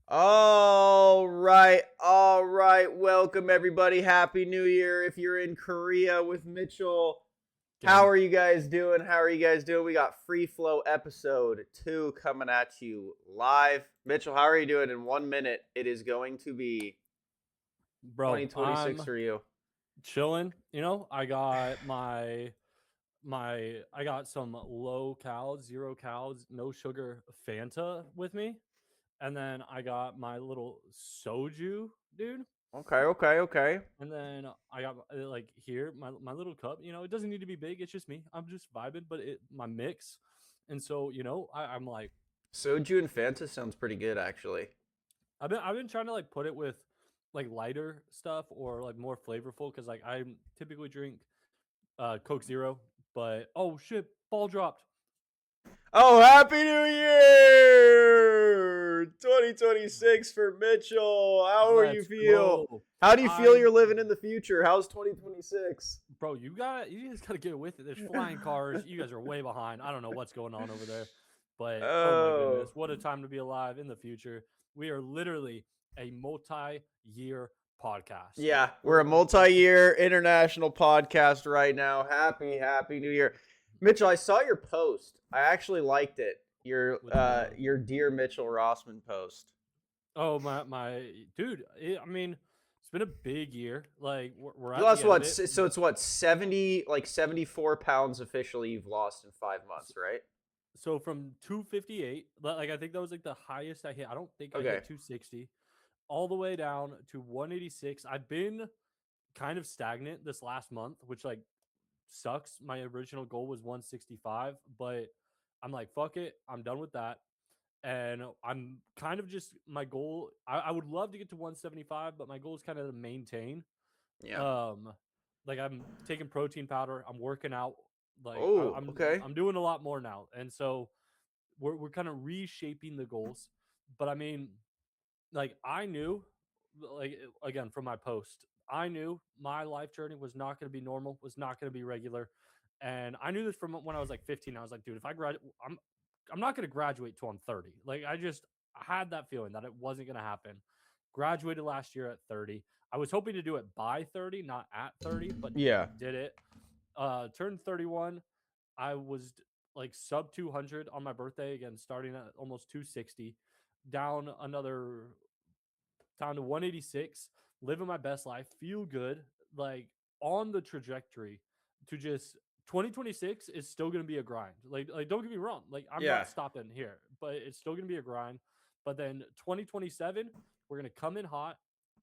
All right, all right. Welcome everybody. Happy New Year. If you're in Korea with Mitchell, how Gang. are you guys doing? How are you guys doing? We got Free Flow episode 2 coming at you live. Mitchell, how are you doing? In 1 minute, it is going to be Bro, 2026 I'm for you. chilling. I got I got some low cal, 0 calories, no sugar Fanta with me. And then I got my little soju, dude. Okay, okay, okay. And then I got like here, my little cup. It doesn't need to be big, it's just me. I'm just vibing, but my mix. And so, I'm like Soju and Fanta sounds pretty good, actually. I've been trying to like put it with like lighter stuff or like more flavorful because like I typically drink Coke Zero, but oh shit, ball dropped. Oh, Happy New Year! 2026 for Mitchell. How are you Let's feel? go. How do you feel I'm you're living in the future? How's 2026? Bro, you guys gotta get with it. There's flying cars. You guys are way behind. I don't know what's going on over there. But oh my Oh, goodness, what a time to be alive in the future. We are literally a multi-year podcast. yeah, we're a We're like multi-year international podcast right now. Happy New Year. Mitchell, I saw your post. I actually liked it. Your which one? Dear Mitchell Rossman post. Oh my dude. I mean, it's been a big year. Like we're You at the lost end of what? it. So it's what, 70, like 74 pounds officially you've lost in 5 months, right? So from 258, like I think that was like the highest I hit. I don't think I Okay. hit 260, all the way down to 186. I've been kind of stagnant this last month, which like sucks. My original goal was 165, but I'm like, fuck it. I'm done with that. And I'm kind of just my goal. I would love to get to 175, but my goal is kind of to maintain. Yeah. Um, like I'm taking protein powder. I'm working out. Like Oh, I'm okay. I'm doing a lot more now, and so we're kind of reshaping the goals. But I mean, like I knew, like again from my post, I knew my life journey was not going to be normal, was not going to be regular, and I knew this from when I was like 15. I was like, dude, if I graduate, I'm not going to graduate till I'm 30. Like I just had that feeling that it wasn't going to happen. Graduated last year at 30. I was hoping to do it by 30, not at 30, but Yeah. did it. Turned 31. I was like sub 200 on my birthday again, starting at almost 260, down another down to 186, living my best life, feel good, like on the trajectory to just 2026 is still going to be a grind. Like don't get me wrong, like I'm Yeah. not stopping here, but it's still going to be a grind. But then 2027, we're going to come in hot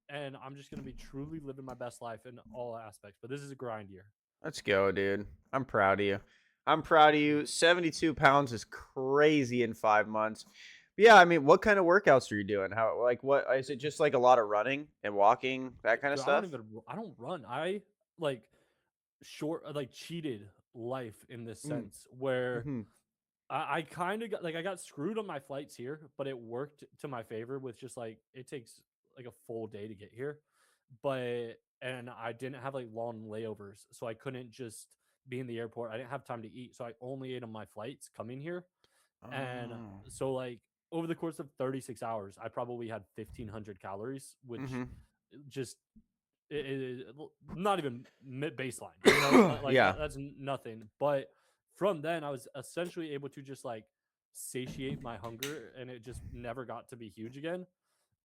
and I'm just going to be truly living my best life in all aspects. But this is a grind year. Let's go, dude. I'm proud of you. I'm proud of you. 72 pounds is crazy in 5 months. But yeah, I mean, what kind of workouts are you doing? How, like, what is it? Just like a lot of running and walking, that kind of Dude, stuff? I don't run. I like like cheated life in this Mm. sense where Hmm. I kind of got like I got screwed on my flights here, but it worked to my favor with just like it takes like a full day to get here. But and I didn't have like long layovers, so I couldn't just be in the airport. I didn't have time to eat, so I only ate on my flights coming here. And Oh. so like over the course of 36 hours, I probably had 1,500 calories, which Mm-hmm. just not even mid baseline, like Yeah. that's nothing. But from then, I was essentially able to just like satiate my hunger, and it just never got to be huge again.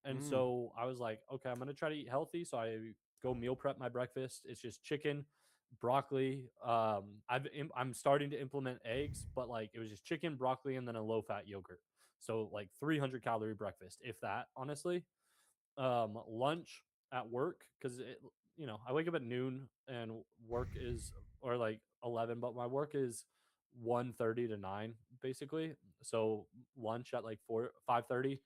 And Mm. so I was like, okay, I'm gonna try to eat healthy. So I go meal prep my breakfast. It's just chicken, broccoli. I'm starting to implement eggs, but like it was just chicken, broccoli, and then a low fat yogurt. So like 300-calorie breakfast, if that, honestly. Lunch at work because I wake up at noon and work is or like 11, but my work is 1:30 to 9 basically. So lunch at like 4 5:30. I just Dang,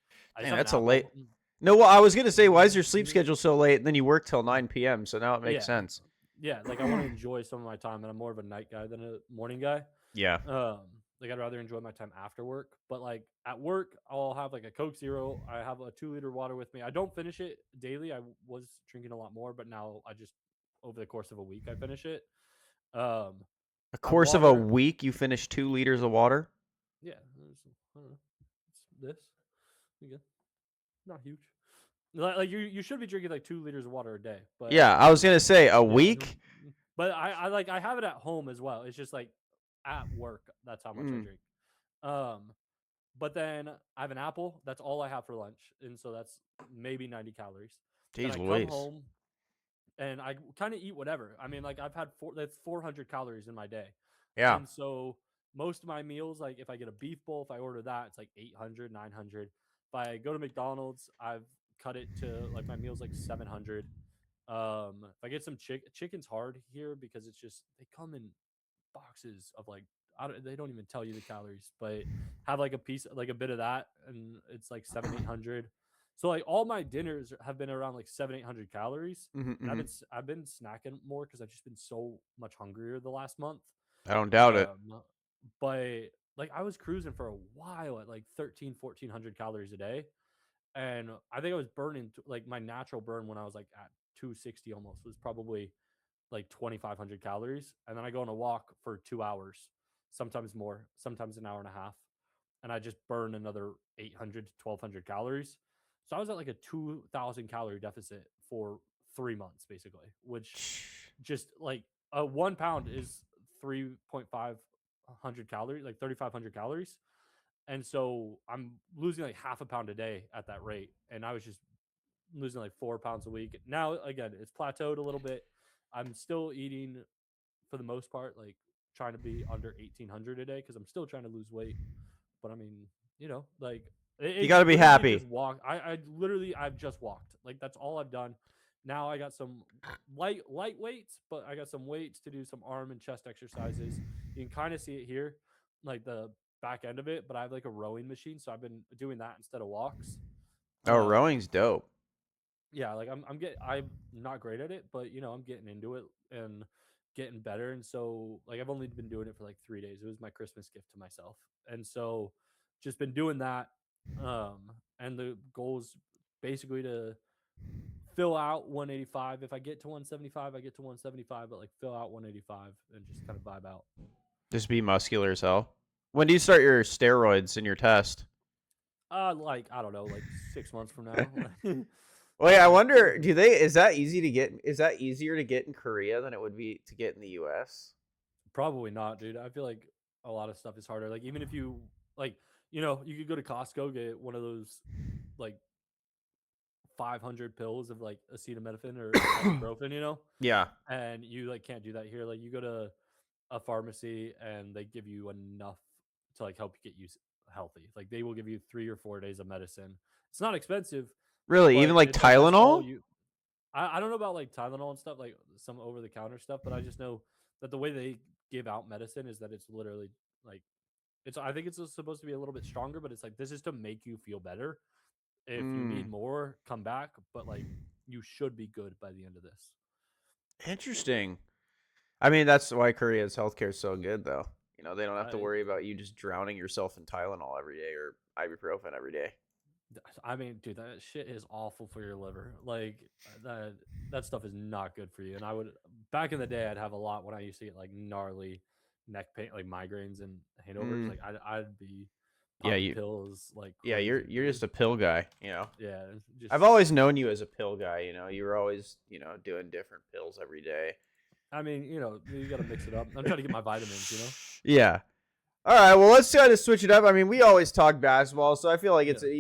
have an that's a late. apple. No, well, I was gonna say, why is your sleep schedule so late? And then you work till 9 p.m., so now it makes Yeah, sense. yeah. Like I want to enjoy some of my time, and I'm more of a night guy than a morning guy. Yeah. Um, like I'd rather enjoy my time after work. But like at work, I'll have like a Coke Zero. I have a 2 liter water with me. I don't finish it daily. I was drinking a lot more, but now I just over the course of a week I finish it. Um, A my course of a water, week, you finish 2 liters of water. yeah. I don't know. It's this. You good? not huge. Like you should be drinking like 2 liters of water a day, but Yeah, I was gonna say a yeah, week. but I like I have it at home as well. It's just like at work. That's how much I Mm, drink. Um, but then I have an apple. That's all I have for lunch, and so that's maybe 90 calories. Then geez I come Louise. home and I kind of eat whatever. I mean, like I've had that's 400 calories in my day, Yeah. and so most of my meals, like if I get a beef bowl, if I order that, it's like 800, 900. If I go to McDonald's, I've cut it to like my meals like 700. If I get some chicken's hard here because it's just they come in boxes of like they don't even tell you the calories, but have like a piece, like a bit of that, and it's like 700, 800. So like all my dinners have been around like 700, 800 calories, Hmm, and hmm. I've been snacking more because I've just been so much hungrier the last month. I don't doubt it. Um, but like I was cruising for a while at like 13, 1400 calories a day, and I think I was burning like my natural burn when I was like at 260 almost was probably like 2,500 calories. And then I go on a walk for 2 hours, sometimes more, sometimes an hour and a half. And I just burn another 800 to 1,200 calories. So I was at like a 2,000 calorie deficit for 3 months, basically, which just like 1 pound is 3,500 calories, like 3,500 calories. And so I'm losing like half a pound a day at that rate. And I was just losing like 4 pounds a week. Now, again, it's plateaued a little bit. I'm still eating for the most part, like trying to be under 1,800 a day because I'm still trying to lose weight. But I mean, like You it's got to be literally just happy. walk. I've just walked. Like that's all I've done. Now I got some light weights, but I got some weights to do some arm and chest exercises. You can kind of see it here, like the back end of it. But I have like a rowing machine, so I've been doing that instead of walks. Oh, Um, rowing's dope. yeah, like I'm not great at it, but I'm getting into it and getting better. And so like I've only been doing it for like 3 days. It was my Christmas gift to myself. And so just been doing that. And the goal is basically to fill out 185. If I get to 175, I get to 175, but like fill out 185 and just kind of vibe out. Just be muscular as hell. When do you start your steroids in your test? Like I don't know, like 6 months from now. Well, yeah, I Like wonder, do they, is that easy to get? Is that easier to get in Korea than it would be to get in the US? probably not, dude. I feel like a lot of stuff is harder. Like even if you like, you could go to Costco, get one of those like 500 pills of like acetaminophen or ibuprofen, Yeah. and you like can't do that here. Like you go to a pharmacy and they give you enough to like help you get you healthy. Like they will give you 3 or 4 days of medicine. It's not expensive, Really? Even but like it's like that's all Tylenol? you. I don't know about like Tylenol and stuff, like some over the counter stuff, but I just know that the way they give out medicine is that it's literally like I think it's supposed to be a little bit stronger, but it's like this is to make you feel better. If you need Mm, more, come back, but like you should be good by the end of this. interesting. I mean, that's why Korea's healthcare is so good, though. They don't have to I worry about you just drowning yourself in Tylenol every day or ibuprofen every day. I mean, dude, that shit is awful for your liver. Like that stuff is not good for you. And I would back in the day, I'd have a lot when I used to get like gnarly neck pain, like migraines and hangovers. Mm, Like I'd be yeah, popping pills like yeah, you're crazy, you're dude. just a pill guy. Yeah, I've just always known you as a pill guy. You were always doing different pills every day. I mean, you got to mix it up. I'm trying to get my vitamins. Yeah. All right. Well, let's try to switch it up. I mean, we always talk basketball, so I feel like it's Yeah, an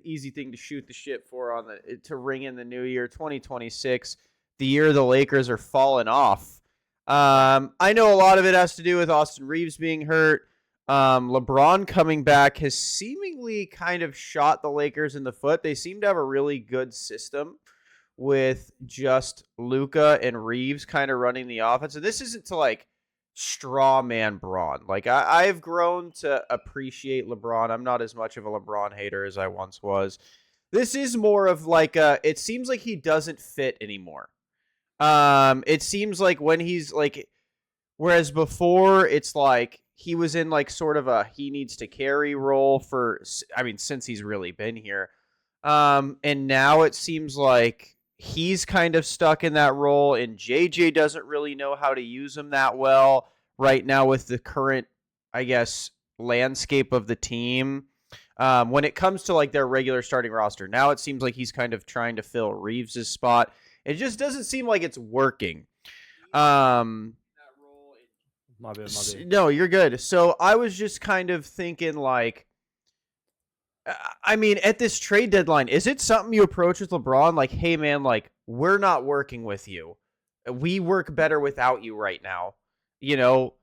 easy thing to shoot the shit for on the to ring in the new year, 2026, the year the Lakers are falling off. yeah. I know a lot of it has to do with Austin Reeves being hurt. LeBron coming back has seemingly kind of shot the Lakers in the foot. They seem to have a really good system with just Luca and Reeves kind of running the offense. And this isn't to like straw man Braun. Like I've grown to appreciate LeBron. I'm not as much of a LeBron hater as I once was. This is more of like it seems like he doesn't fit anymore. It seems like when he's like, whereas before it's like he was in like sort of a he needs to carry role for, I mean, since he's really been here. And now it seems like he's kind of stuck in that role, and JJ doesn't really know how to use him that well right now with the current, I guess, landscape of the team. When it comes to like their regular starting roster, now it seems like he's kind of trying to fill Reeves' spot. It just doesn't seem like it's working. Um, My bad, my bad. no, you're good. So I was just kind of thinking like, I mean, at this trade deadline, is it something you approach with LeBron? Like, hey, man, like, we're not working with you. We work better without you right now. You know,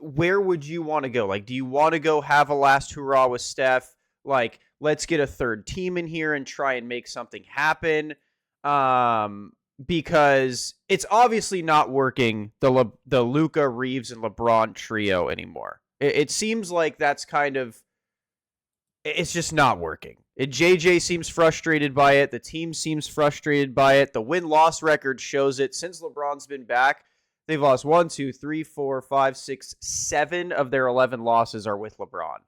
where would you want to go? Like, do you want to go have a last hurrah with Steph? Like, let's get a third team in here and try and make something happen. Um, because it's obviously not working the Luca Reeves and LeBron trio anymore. It seems like that's kind of it's just not working. JJ seems frustrated by it. The team seems frustrated by it. The win loss record shows it. Since LeBron's been back, they've lost 1, 2, 3, 4, 5, 6, 7 of their 11 losses are with LeBron.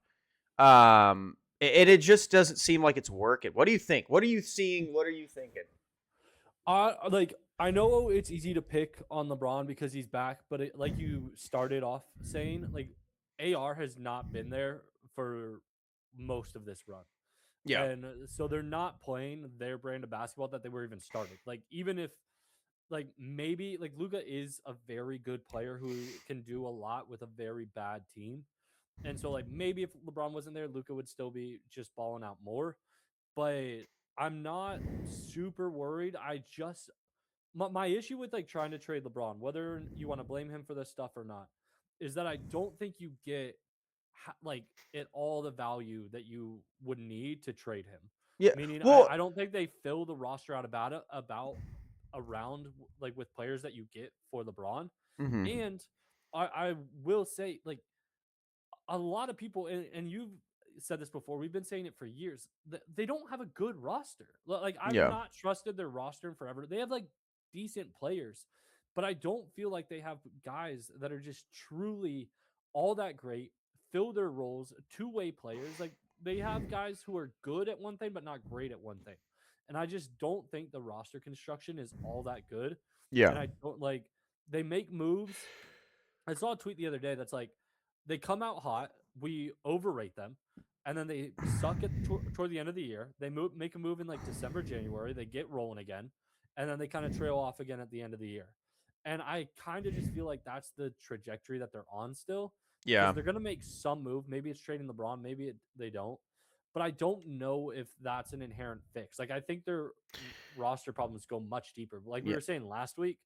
It just doesn't seem like it's working. What do you think? What are you seeing? What are you thinking? Like I know it's easy to pick on LeBron because he's back, but like you started off saying, like AR has not been there for most of this run. Yeah. And so they're not playing their brand of basketball that they were even started. Like even if like maybe like Luca is a very good player who can do a lot with a very bad team. And so like maybe if LeBron wasn't there, Luca would still be just balling out more. But I'm not super worried. I just my issue with like trying to trade LeBron, whether you want to blame him for this stuff or not, is that I don't think you get like it all the value that you would need to trade him. Yeah. Meaning, Well, I don't think they fill the roster out about around like with players that you get for LeBron. mhm. And I will say like a lot of people, and you've said this before, we've been saying it for years, they don't have a good roster. Like I've Yeah. not trusted their roster in forever. They have like decent players, but I don't feel like they have guys that are just truly all that great, fill their roles, two-way players. Like they have guys who are good at one thing but not great at one thing. And I just don't think the roster construction is all that good. Yeah. And I don't like they make moves. I saw a tweet the other day that's like they come out hot, we overrate them, and then they suck at toward the end of the year. They make a move in like December, January. They get rolling again, and then they kind of trail off again at the end of the year. And I kind of just feel like that's the trajectory that they're on still, because Yeah. they're gonna make some move. Maybe it's trading LeBron, maybe they don't. But I don't know if that's an inherent fix. Like I think their roster problems go much deeper. Like we Yeah. were saying last week,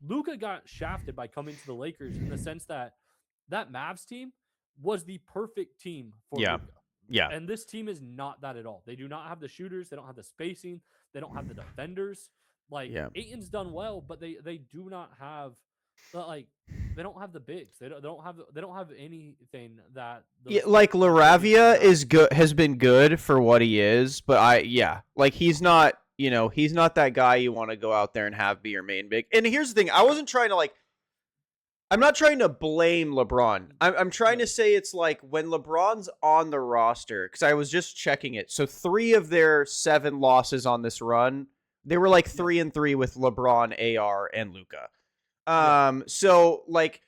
Luca got shafted by coming to the Lakers in the sense that that Mavs team was the perfect team for Yeah. Luca. Yeah. And this team is not that at all. They do not have the shooters, they don't have the spacing, they don't have the defenders. Like Yeah. Aiton's done well, but they do not have like they don't have the bigs. They don't have anything that Yeah, those like other teams Laravia have. is good, has been good for what he is, but yeah, like he's not, he's not that guy you want to go out there and have be your main big. And here's the thing, I'm not trying to blame LeBron. I'm trying Yeah. to say it's like when LeBron's on the roster, because I was just checking it. So 3 of their 7 losses on this run, they were like Yeah. 3-3 with LeBron, AR, and Luca. Yeah. So like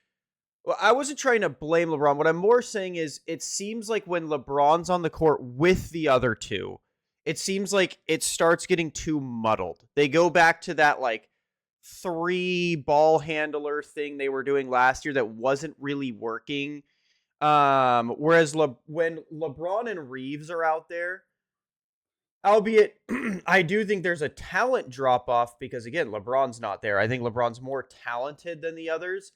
well, I wasn't trying to blame LeBron. What I'm more saying is it seems like when LeBron's on the court with the other two, it seems like it starts getting too muddled. They go back to that like 3 ball handler thing they were doing last year that wasn't really working. Whereas when LeBron and Reeves are out there, albeit I do think there's a talent drop off because again, LeBron's not there. I think LeBron's more talented than the others.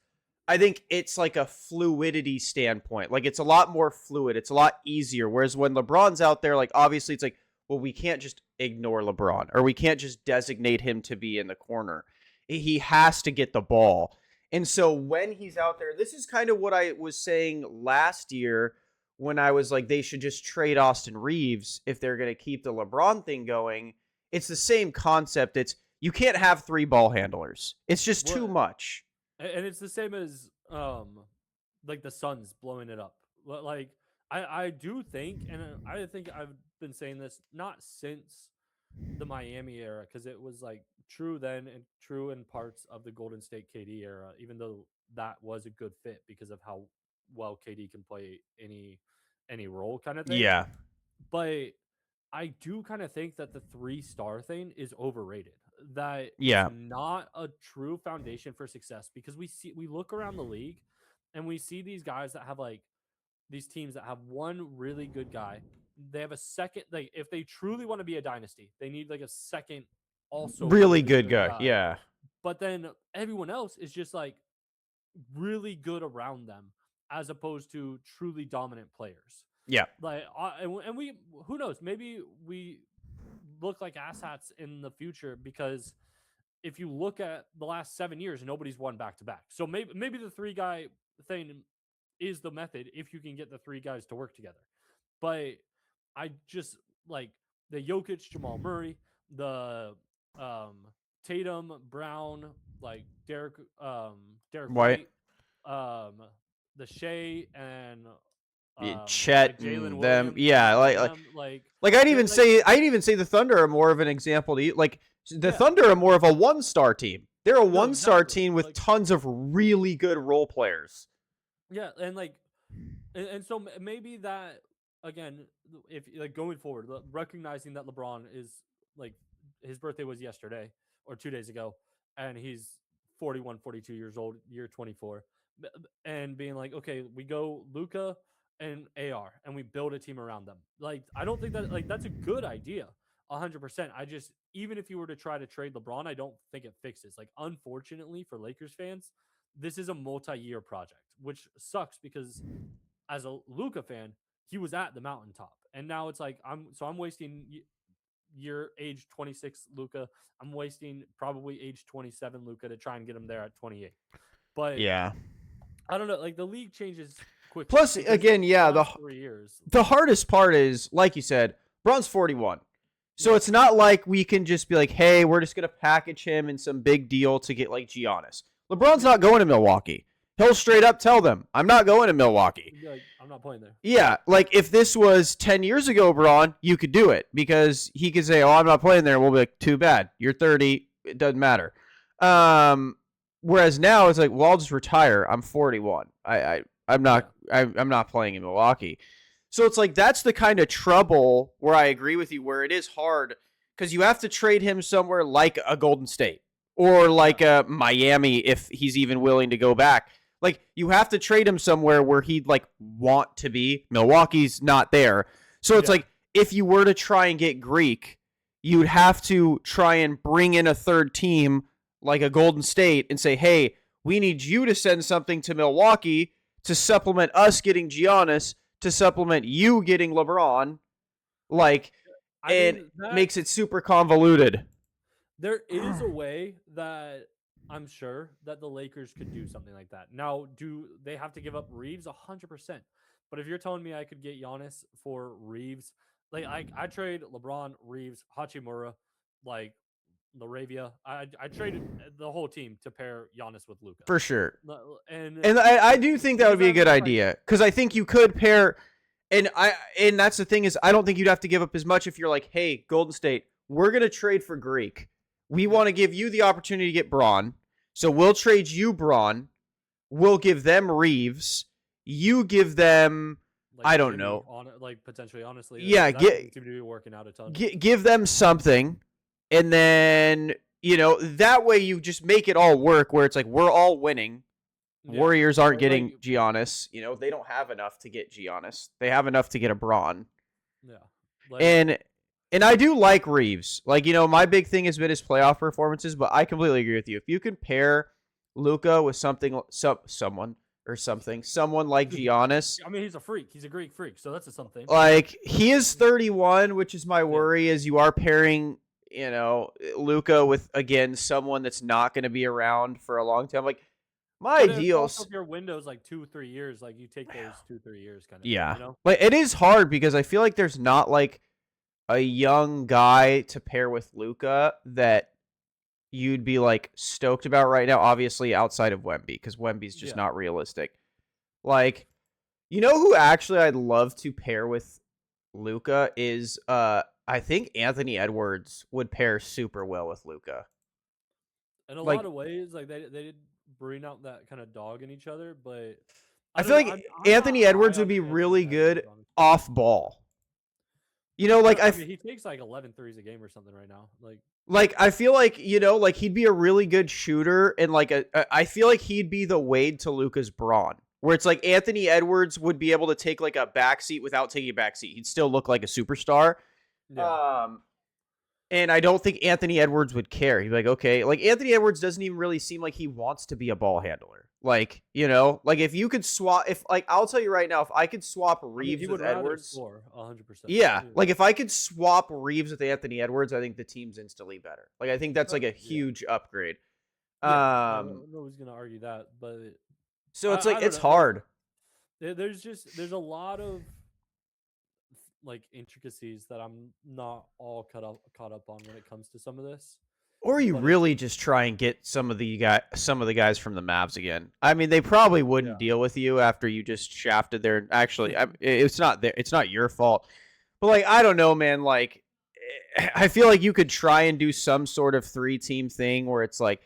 I think it's like a fluidity standpoint. Like it's a lot more fluid. It's a lot easier. Whereas when LeBron's out there, like obviously it's like, well, we can't just ignore LeBron or we can't just designate him to be in the corner. He has to get the ball. And so when he's out there, this is kind of what I was saying last year when I was like, they should just trade Austin Reeves if they're going to keep the LeBron thing going. It's the same concept. It's you can't have 3 ball handlers. It's just too What much. and it's the same as like the Suns blowing it up. Like I do think, and I think I've been saying this not since the Miami era because it was like true then and true in parts of the Golden State KD era, even though that was a good fit because of how well KD can play any role kind of thing. Yeah. But I do kind of think that the 3-star thing is overrated. That it's Yeah. not a true foundation for success because we look around the league and we see these guys that have like these teams that have one really good guy. They have a second, like if they truly want to be a dynasty, they need like a second also Really really good good guy. guy. Yeah. But then everyone else is just like really good around them as opposed to truly dominant players. Yeah. Like and we who knows, maybe we look like asshats in the future because if you look at the last 7 years, nobody's won back to back. So maybe the 3 guy thing is the method if you can get the 3 guys to work together. But I just like the Jokic, Jamal Murray, the um, Tatum, Brown, like Derek White. White, um, the Shea, and Yeah, Chet like Jalen and them. Williams and Yeah. all Like, of like them, like like I'd they even like say the Thunder are more of an example to you. Like the yeah, Thunder are more of a 1-star team. They're a no, 1-star exactly, team with like tons of really good role players. yeah, and like and so maybe that again, if like going forward, recognizing that LeBron is like his birthday was yesterday or 2 days ago, and he's 41, 42 years old, year 24, and being like, okay, we go Luca and AR, and we build a team around them. Like, I don't think that like that's a good idea. 100%. I just even if you were to try to trade LeBron, I don't think it fixes. Like, unfortunately for Lakers fans, this is a multi-year project, which sucks because as a Luca fan, he was at the mountaintop, and now it's like I'm wasting year age 26 Luca. I'm wasting probably age 27 Luca to try and get him there at 28. But Yeah. I don't know, like the league changes quickly Plus, because again, the yeah, last 3 years, the hardest part is, like you said, Braun's 41. So yeah, it's not like we can just be like, hey, we're just going to package him in some big deal to get like Giannis. LeBron's yeah, not going to Milwaukee. He'll straight up tell them, I'm not going to Milwaukee. he'd be like, I'm not playing there. Yeah, like if this was 10 years ago, Braun, you could do it because he could say, oh, I'm not playing there. We'll be like, too bad. You're 30. It doesn't matter. Yeah, Um, Whereas now it's like, well, I'll just retire. I'm 41. I'm yeah, not I'm not playing in Milwaukee. So it's like that's the kind of trouble where I agree with you, where it is hard because you have to trade him somewhere like a Golden State or yeah, like a Miami if he's even willing to go back. Like you have to trade him somewhere where he'd like want to be. Milwaukee's not there. So it's yeah. like if you were to try and get Greek, you'd have to try and bring in a third team like a Golden State and say, "Hey, we need you to send something to Milwaukee to supplement us getting Giannis, to supplement you getting LeBron." Like, I and mean that makes it super convoluted. there is a way that I'm sure that the Lakers could do something like that. Now, do they have to give up Reeves? 100%. But if you're telling me I could get Giannis for Reeves, like I trade LeBron, Reeves, Hachimura, like Laravia. I traded the whole team to pair Giannis with Luca. For sure. And And I do think that would because be a I'm good just like, idea because I think you could pair, and that's the thing is I don't think you'd have to give up as much if you're like, hey, Golden State, we're gonna trade for Greek. We yeah, want to give you the opportunity to get Braun, so we'll trade you Braun. We'll give them Reeves. You give them, like I don't Jimmy know, on like potentially, honestly, yeah, because that doesn't seem to be working out a ton. give them something, and then that way you just make it all work. Where it's like we're all winning. Yeah, Warriors aren't like getting Giannis. They don't have enough to get Giannis. They have enough to get a Braun. yeah, like And I do like Reeves. Like, my big thing has been his playoff performances, but I completely agree with you. If you can pair Luca with someone like Giannis, I mean, he's a freak. He's a Greek freak, so that's a something. like he is 31, which is my Yeah, worry, is you are pairing, Luca with again someone that's not going to be around for a long time. Like my but it's also ideals. if your window's like 2 3 years, like you take those 2 3 years kind of thing, Yeah. you know? Like it is hard because I feel like there's not like a young guy to pair with Luca that you'd be like stoked about right now, obviously outside of Wemby, because Wemby's just Yeah. not realistic. Like, who actually I'd love to pair with Luca is I think Anthony Edwards would pair super well with Luca. In a lot Like, of ways, like they did bring out that kind of dog in each other, but I I feel don't know. like I'm not Anthony high Edwards would on be Anthony really Edwards, good honestly. off ball. Like I mean, he takes like 11 threes a game or something right now. like I feel like like he'd be a really good shooter, and like I feel like he'd be the Wade to Luca's Braun, where it's like Anthony Edwards would be able to take like a backseat without taking a backseat. He'd still look like a superstar. yeah, Um, and I don't think Anthony Edwards would care. He'd be like, okay, like Anthony Edwards doesn't even really seem like he wants to be a ball handler. Like, like if you could swap, if like I'll tell you right now, if I could swap I mean, he Reeves would with rather Edwards, score 100%. yeah, Yeah, like if I could swap Reeves with Anthony Edwards, I think the team's instantly better. Like I think that's like a yeah, huge upgrade. yeah. Um, Nobody's gonna argue that, but so it's like I don't it's know. Like, hard. there's a lot of like intricacies that I'm not all caught up on when it comes to some of this. Or you But it's really just try and get some of the guys from the Mavs again. I mean, they probably wouldn't yeah, deal with you after you just shafted their. Actually, it's not their, it's not your fault. But like, I don't know, man. Like, I feel like you could try and do some sort of 3-team thing where it's like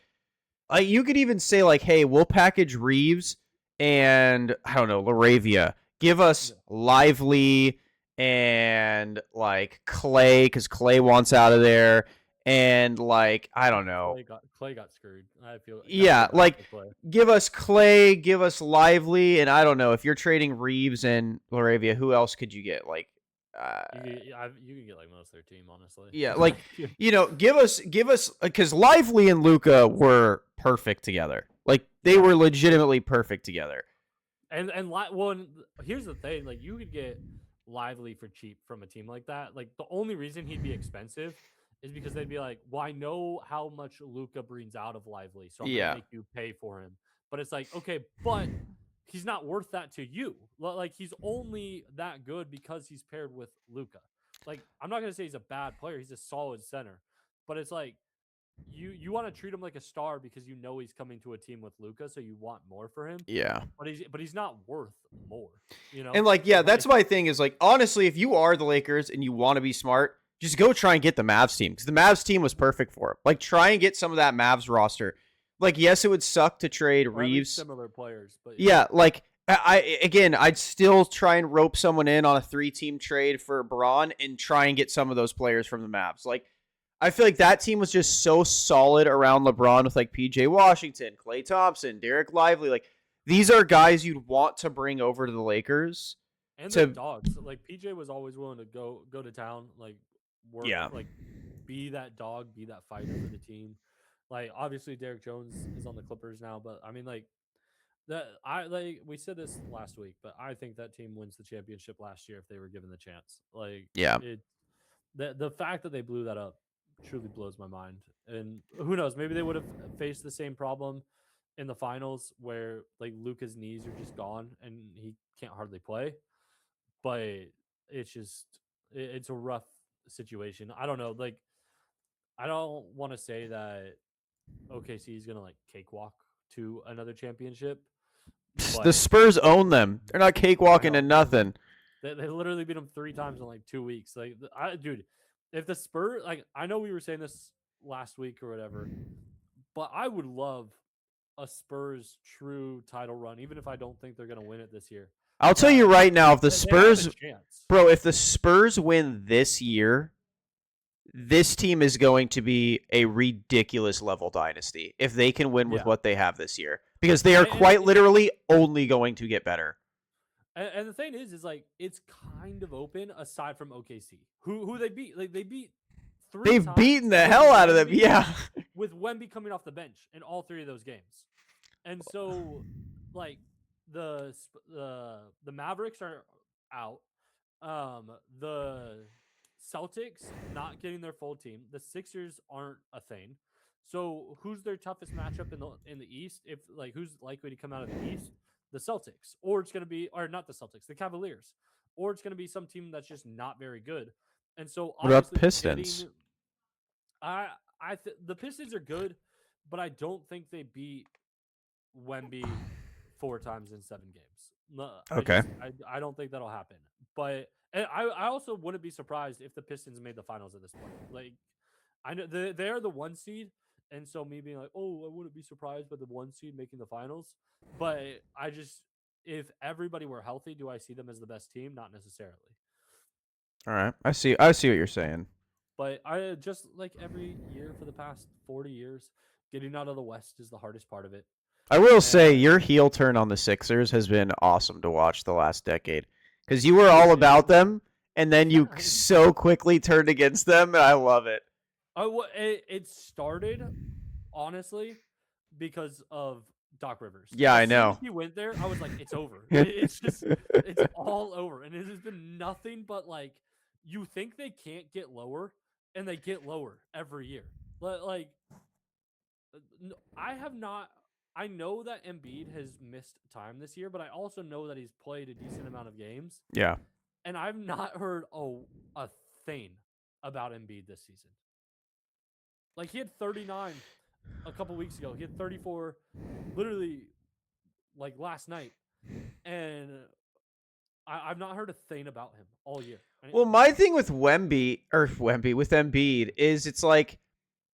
you could even say like, hey, we'll package Reeves and I don't know Laravia. Give us yeah. Lively and like Clay because Clay wants out of there, and like I don't know, Clay got screwed. I kind of yeah, feel bad like for Clay. give us Clay, give us Lively, and I don't know if you're trading Reeves and Laravia, who else could you get? Like, uh, You can get like most of their team, honestly. yeah, like give us because Lively and Luca were perfect together. Like they yeah, were legitimately perfect together. well, here's the thing: like you could get Lively for cheap from a team like that. Like the only reason he'd be expensive is because they'd be like, "Well, I know how much Luca brings out of Lively, so I'm gonna Yeah, make you pay for him." But it's like, okay, but he's not worth that to you. Like he's only that good because he's paired with Luca. Like I'm not gonna say he's a bad player; he's a solid center. But it's like you want to treat him like a star because you know he's coming to a team with Luca, so you want more for him. yeah. But he's not worth more, you And know? like, yeah, Like that's my thing is like, honestly, if you are the Lakers and you want to be smart, just go try and get the Mavs team because the Mavs team was perfect for him. Like, try and get some of that Mavs roster. Like, yes, it would suck to trade or at least Reeves. similar players, but yeah. Yeah, like again, I'd still try and rope someone in on a 3-team trade for Braun and try and get some of those players from the Mavs. Like, I feel like that team was just so solid around LeBron with like PJ Washington, Klay Thompson, Derek Lively. Like, these are guys you'd want to bring over to the Lakers And they're to, dogs. Like PJ was always willing to go to town, like work, yeah. like be that dog, be that fighter for the team. Like obviously Derek Jones is on the Clippers now, but I mean like that I like we said this last week, but I think that team wins the championship last year if they were given the chance. Like Yeah. it the fact that they blew that up truly blows my mind. And who knows, maybe they would have faced the same problem in the finals where like Luca's knees are just gone and he can't hardly play. But it's just it's a rough situation. I don't know. Like I don't want to say that OKC is gonna like cakewalk to another championship, The but Spurs own them. They're not I cakewalking to know nothing. they literally beat them 3 times in like 2 weeks. Like dude, if the Spurs like I know we were saying this last week or whatever, but I would love a Spurs true title run, even if I don't think they're gonna win it this year. I'll tell you That right now, if the they have a Spurs, chance. bro, if the Spurs win this year, this team is going to be a ridiculous level dynasty if they can win with Yeah, what they have this year because they are and quite literally only going to get better. And the thing is like it's kind of open aside from OKC, who they beat. Like they beat three They've beaten times the with hell out of them. Yeah. Wemby coming off the bench in all 3 of those games. And so, like the Mavericks are out. The Celtics not getting their full team. The Sixers aren't a thing. So who's their toughest matchup in the East? If like who's likely to come out of the East? The Celtics, or it's gonna be, or not the Celtics, the Cavaliers, or it's gonna be some team that's just not very good. And so What about the obviously Pistons? getting, the Pistons are good, but I don't think they beat Wemby 4 times in 7 games. No, Okay. I don't think that'll happen. But and I also wouldn't be surprised if the Pistons made the finals at this point. Like I know they're the 1 seed, and so me being like, oh, I wouldn't be surprised by the 1 seed making the finals. But I just if everybody were healthy, do I see them as the best team? Not necessarily. All right. I see what you're saying. But I just like every year for the past 40 years, getting out of the West is the hardest part of it. I will say And your heel turn on the Sixers has been awesome to watch the last decade because you were all it about is, them and then yeah. you so quickly turned against them, and I love it. It started honestly because of Doc Rivers. Yeah, I As soon know. as he went there, I was like, it's over. It's just, it's all over. And it has been nothing but like, you think they can't get lower, and they get lower every year. Like, I have not. I know that Embiid has missed time this year, but I also know that he's played a decent amount of games, Yeah. and I've not heard a thing about Embiid this season. Like he had 39 a couple weeks ago. He had 34 literally like last night. And I've not heard a thing about him all year. Well, my thing with with Embiid is it's like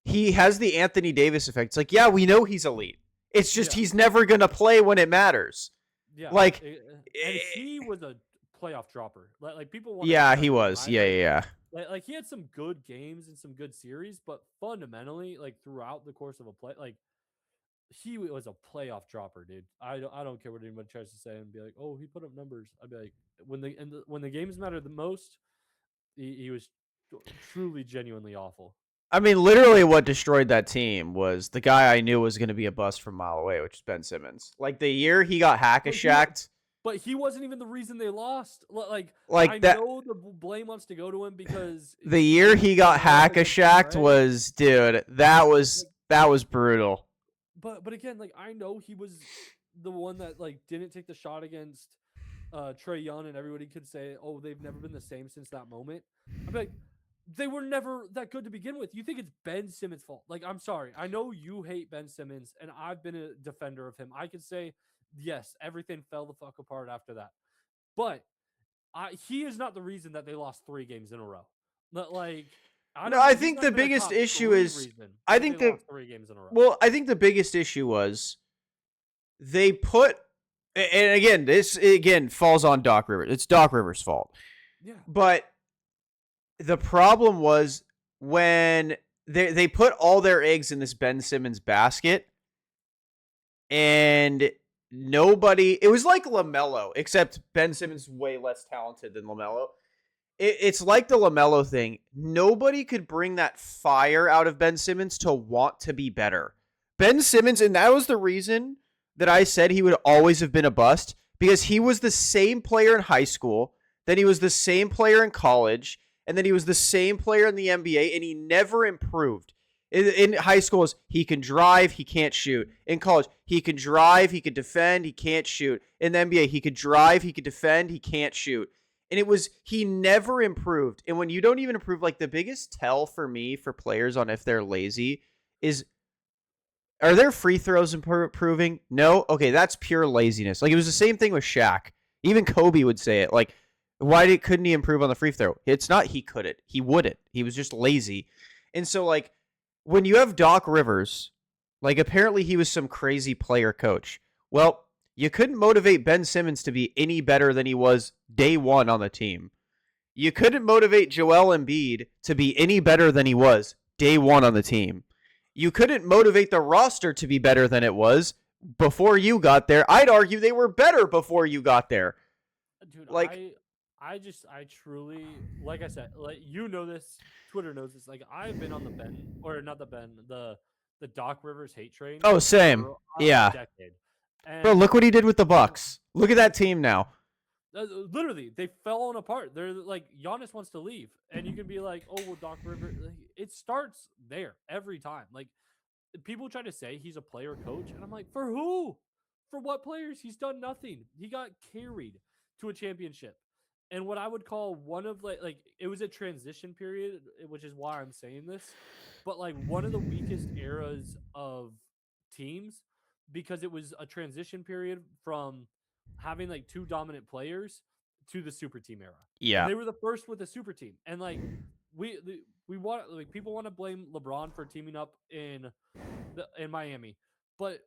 he has the Anthony Davis effect. It's like, yeah, we know he's elite. It's just Yeah. he's never gonna play when it matters. Yeah. Like, And he was a playoff dropper. Like people want to yeah, try he to was. deny, Yeah, yeah, yeah. like he had some good games and some good series, but fundamentally, like throughout the course of a play, like he was a playoff dropper, dude. I don't care what anybody tries to say and be like, oh, he put up numbers. I'd be like, when the games matter the most, he was truly genuinely awful. I mean, literally, what destroyed that team was the guy I knew was going to be a bust from a mile away, which is Ben Simmons. Like the year he got hack-a-shacked. But he wasn't even the reason they lost. Like I that, know the blame wants to go to him because the year he got hack-a-shacked was, dude, that was brutal. But again, like I know he was the one that like didn't take the shot against Trae Young, and everybody could say, "Oh, they've never been the same since that moment." I'm like, they were never that good to begin with. You think it's Ben Simmons' fault? Like, I'm sorry. I know you hate Ben Simmons, and I've been a defender of him. I could say, yes, everything fell the fuck apart after that, but he is not the reason that they lost 3 games in a row. But like, I No, don't I know. He's think not the even a biggest top issue 3 is reason I that they think the lost 3 games in a row. well, I think the biggest issue was they put, and again, this again falls on Doc Rivers. It's Doc Rivers' fault. Yeah. But the problem was when they put all their eggs in this Ben Simmons basket, and nobody. It was like LaMelo, except Ben Simmons is way less talented than LaMelo. It's like the LaMelo thing. Nobody could bring that fire out of Ben Simmons to want to be better. Ben Simmons, and that was the reason that I said he would always have been a bust, because he was the same player in high school, then he was the same player in college, and then he was the same player in the NBA, and he never improved. In high school, he can drive, he can't shoot. In college, he can drive, he can defend, he can't shoot. In the NBA, he could drive, he could defend, he can't shoot. And it was, he never improved. And when you don't even improve, like the biggest tell for me for players on if they're lazy is, are their free throws improving? No? Okay, that's pure laziness. Like it was the same thing with Shaq. Even Kobe would say it. Like, couldn't he improve on the free throw? It's not he couldn't. He wouldn't. He was just lazy. And so like when you have Doc Rivers, like apparently he was some crazy player coach. Well, you couldn't motivate Ben Simmons to be any better than he was day one on the team. You couldn't motivate Joel Embiid to be any better than he was day one on the team. You couldn't motivate the roster to be better than it was before you got there. I'd argue they were better before you got there. Dude, Like, I truly, like I said, like you know this, Twitter knows this. Like I've been on the Ben, or not the Ben, the Doc Rivers hate train oh, same. for a Yeah. decade. Bro, And look what he did with the Bucks. Look at that team now. literally, they've fallen apart. They're like Giannis wants to leave, and you can be like, "Oh, well, Doc Rivers." Like, it starts there every time. Like people try to say he's a player coach, and I'm like, for who? For what players? He's done nothing. He got carried to a championship. And what I would call one of like it was a transition period, which is why I'm saying this, but like one of the weakest eras of teams because it was a transition period from having like 2 dominant players to the super team era. And Yeah. they were the first with a super team. And like we we want like people want to blame LeBron for teaming up in Miami, but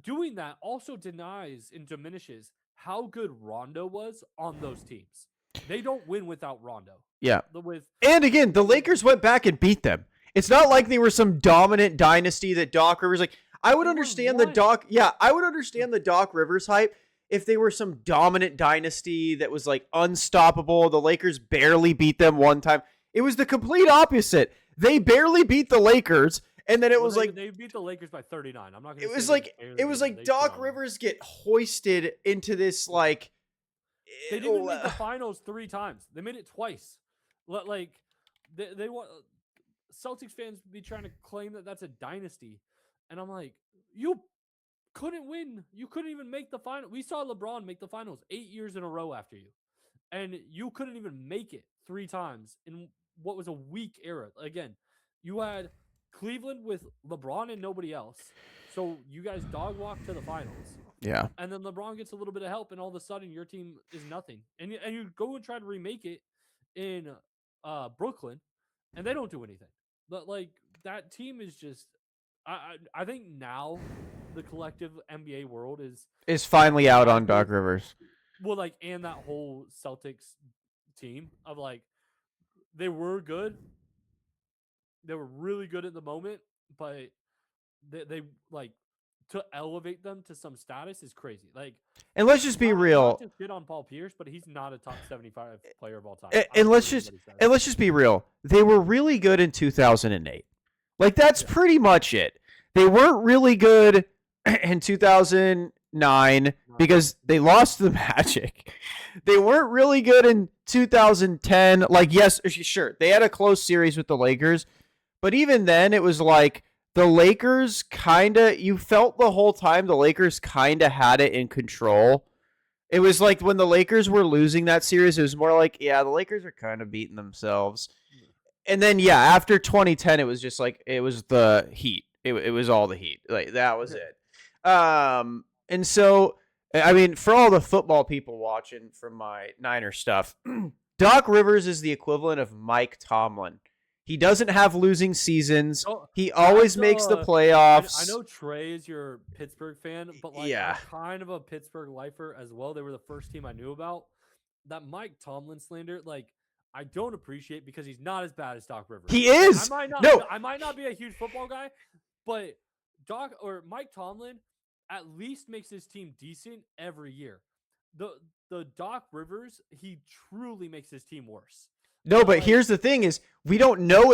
doing that also denies and diminishes how good Rondo was on those teams. They don't win without Rondo. Yeah. With And again, the Lakers went back and beat them. It's not like they were some dominant dynasty that Doc Rivers like. I would They were understand the one. Doc. Yeah, I would understand the Doc Rivers hype if they were some dominant dynasty that was like unstoppable. The Lakers barely beat them one time. It was the complete opposite. They barely beat the Lakers, and then it was like they beat the Lakers by 39. I'm not going to. it was like Doc Rivers get hoisted into this like. They didn't make the finals 3 times. They made it twice. Like they want Celtics fans be trying to claim that that's a dynasty, and I'm like, you couldn't win. You couldn't even make the final. We saw LeBron make the finals 8 years in a row after you, and you couldn't even make it 3 times in what was a weak era. Again, you had Cleveland with LeBron and nobody else, so you guys dog walk to the finals. Yeah. And then LeBron gets a little bit of help, and all of a sudden your team is nothing. And you go and try to remake it in Brooklyn, and they don't do anything. But like that team is just, I think now the collective NBA world is finally out on Doc Rivers. Well, like, and that whole Celtics team of like, they were good. They were really good at the moment, but they like, to elevate them to some status is crazy. Like, and let's just be real. Not to shit on Paul Pierce, but he's not a top 75 player of all time. And let's just be real. They were really good in 2008. Like that's pretty much it. They weren't really good in 2009 because they lost to the Magic. They weren't really good in 2010. Like, yes, sure, they had a close series with the Lakers, but even then it was like the Lakers you felt the whole time the Lakers kind of had it in control. It was like when the Lakers were losing that series, it was more like, yeah, the Lakers are kind of beating themselves. And then, yeah, after 2010, it was just like, it was the Heat. It was all the Heat. Like, that was it. And so, I mean, for all the football people watching from my Niner stuff, Doc Rivers is the equivalent of Mike Tomlin. He doesn't have losing seasons. He always makes the playoffs. I know Trey is your Pittsburgh fan, but like, I'm kind of a Pittsburgh lifer as well. They were the first team I knew about. That Mike Tomlin slander, like, I don't appreciate because he's not as bad as Doc Rivers. He is. I might not be a huge football guy, but Mike Tomlin at least makes his team decent every year. The Doc Rivers, he truly makes his team worse. No, but here's the thing is we don't know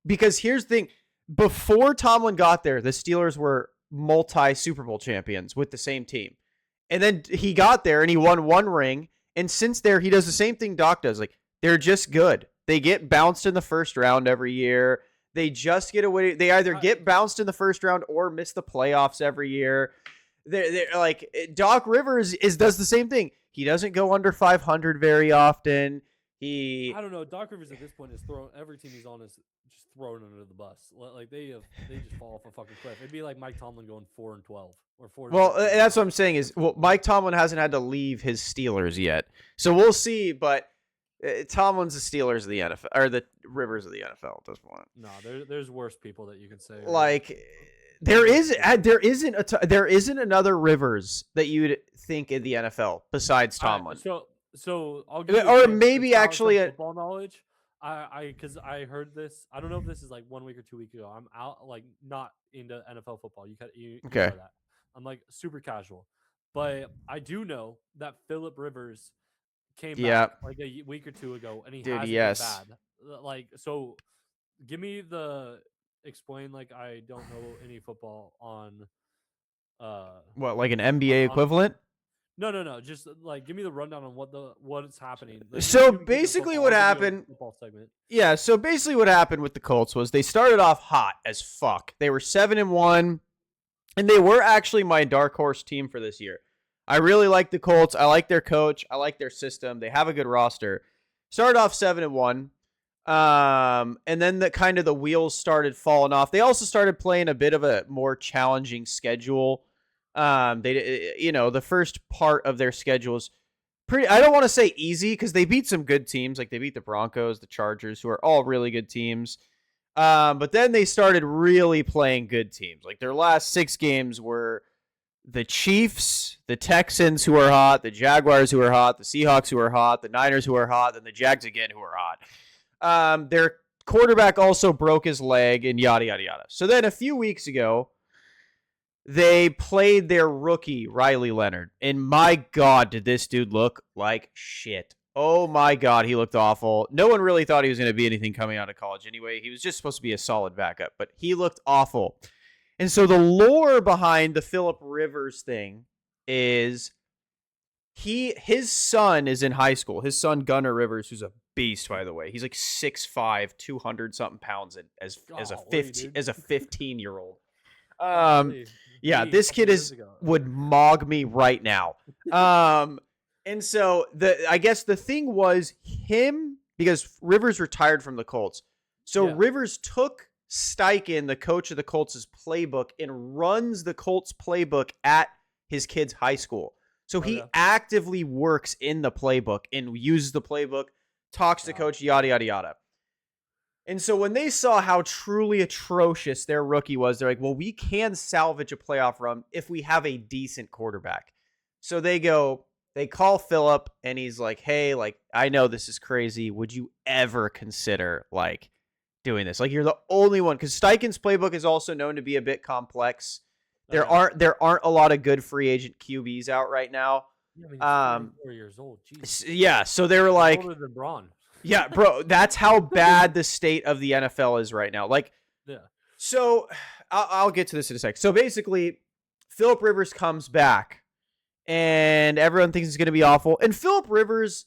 because here's the thing. Before Tomlin got there, the Steelers were multi Super Bowl champions with the same team. And then he got there and he won 1 ring. And since there, he does the same thing Doc does. Like, they're just good. They get bounced in the first round every year. They just get away. They either get bounced in the first round or miss the playoffs every year. They're like, Doc Rivers does the same thing. He doesn't go under 500 very often. I don't know. Doc Rivers at this point is throwing every team he's on is just thrown under the bus. Like they just fall off a fucking cliff. It'd be like Mike Tomlin going 4-12 or 4. Well, that's what I'm saying is Mike Tomlin hasn't had to leave his Steelers yet, so we'll see. But Tomlin's the Steelers of the NFL or the Rivers of the NFL at this point. No, there's worse people that you can say. Like there isn't another Rivers that you'd think in the NFL besides Tomlin. So I'll give you or maybe actually football knowledge. Because I heard this. I don't know if this is like 1 week or 2 weeks ago. I'm out, like, not into NFL football. You know that. I'm like super casual, but I do know that Phillip Rivers came back like a week or 2 ago, and he hasn't been bad. Like, so give me explain like I don't know any football on. What, like an NBA equivalent? No. Just like give me the rundown on what's happening. Like, so basically, what happened? Yeah. So basically, what happened with the Colts was they started off hot as fuck. They were 7-1, and they were actually my dark horse team for this year. I really like the Colts. I like their coach. I like their system. They have a good roster. Started off 7-1, and then the wheels started falling off. They also started playing a bit of a more challenging schedule. The first part of their schedule is pretty, I don't want to say easy because they beat some good teams. Like they beat the Broncos, the Chargers, who are all really good teams. But then they started really playing good teams. Like their last 6 games were the Chiefs, the Texans who are hot, the Jaguars who are hot, the Seahawks who are hot, the Niners who are hot, and the Jags again who are hot. Their quarterback also broke his leg and yada, yada, yada. So then a few weeks ago, they played their rookie, Riley Leonard. And my God, did this dude look like shit. Oh my God, he looked awful. No one really thought he was going to be anything coming out of college anyway. He was just supposed to be a solid backup, but he looked awful. And so the lore behind the Phillip Rivers thing is his son is in high school. His son, Gunnar Rivers, who's a beast, by the way. He's like 6'5", 200-something pounds as a 15-year-old. Yeah, this kid would mog me right now. And so I guess the thing was him, because Rivers retired from the Colts. So Rivers took Steichen, the coach of the Colts' playbook, and runs the Colts playbook at his kid's high school. So he actively works in the playbook and uses the playbook, talks to coach, yada, yada, yada. And so when they saw how truly atrocious their rookie was, they're like, well, we can salvage a playoff run if we have a decent quarterback. So they call Phillip, and he's like, hey, like, I know this is crazy. Would you ever consider, like, doing this? Like, you're the only one. Because Steichen's playbook is also known to be a bit complex. There aren't a lot of good free agent QBs out right now. Yeah, I mean, he's 4 years old. Jeez. Yeah, so they were like, older than Braun. Yeah, bro, that's how bad the state of the NFL is right now. Like, so I'll get to this in a sec. So basically, Phillip Rivers comes back, and everyone thinks it's going to be awful. And Phillip Rivers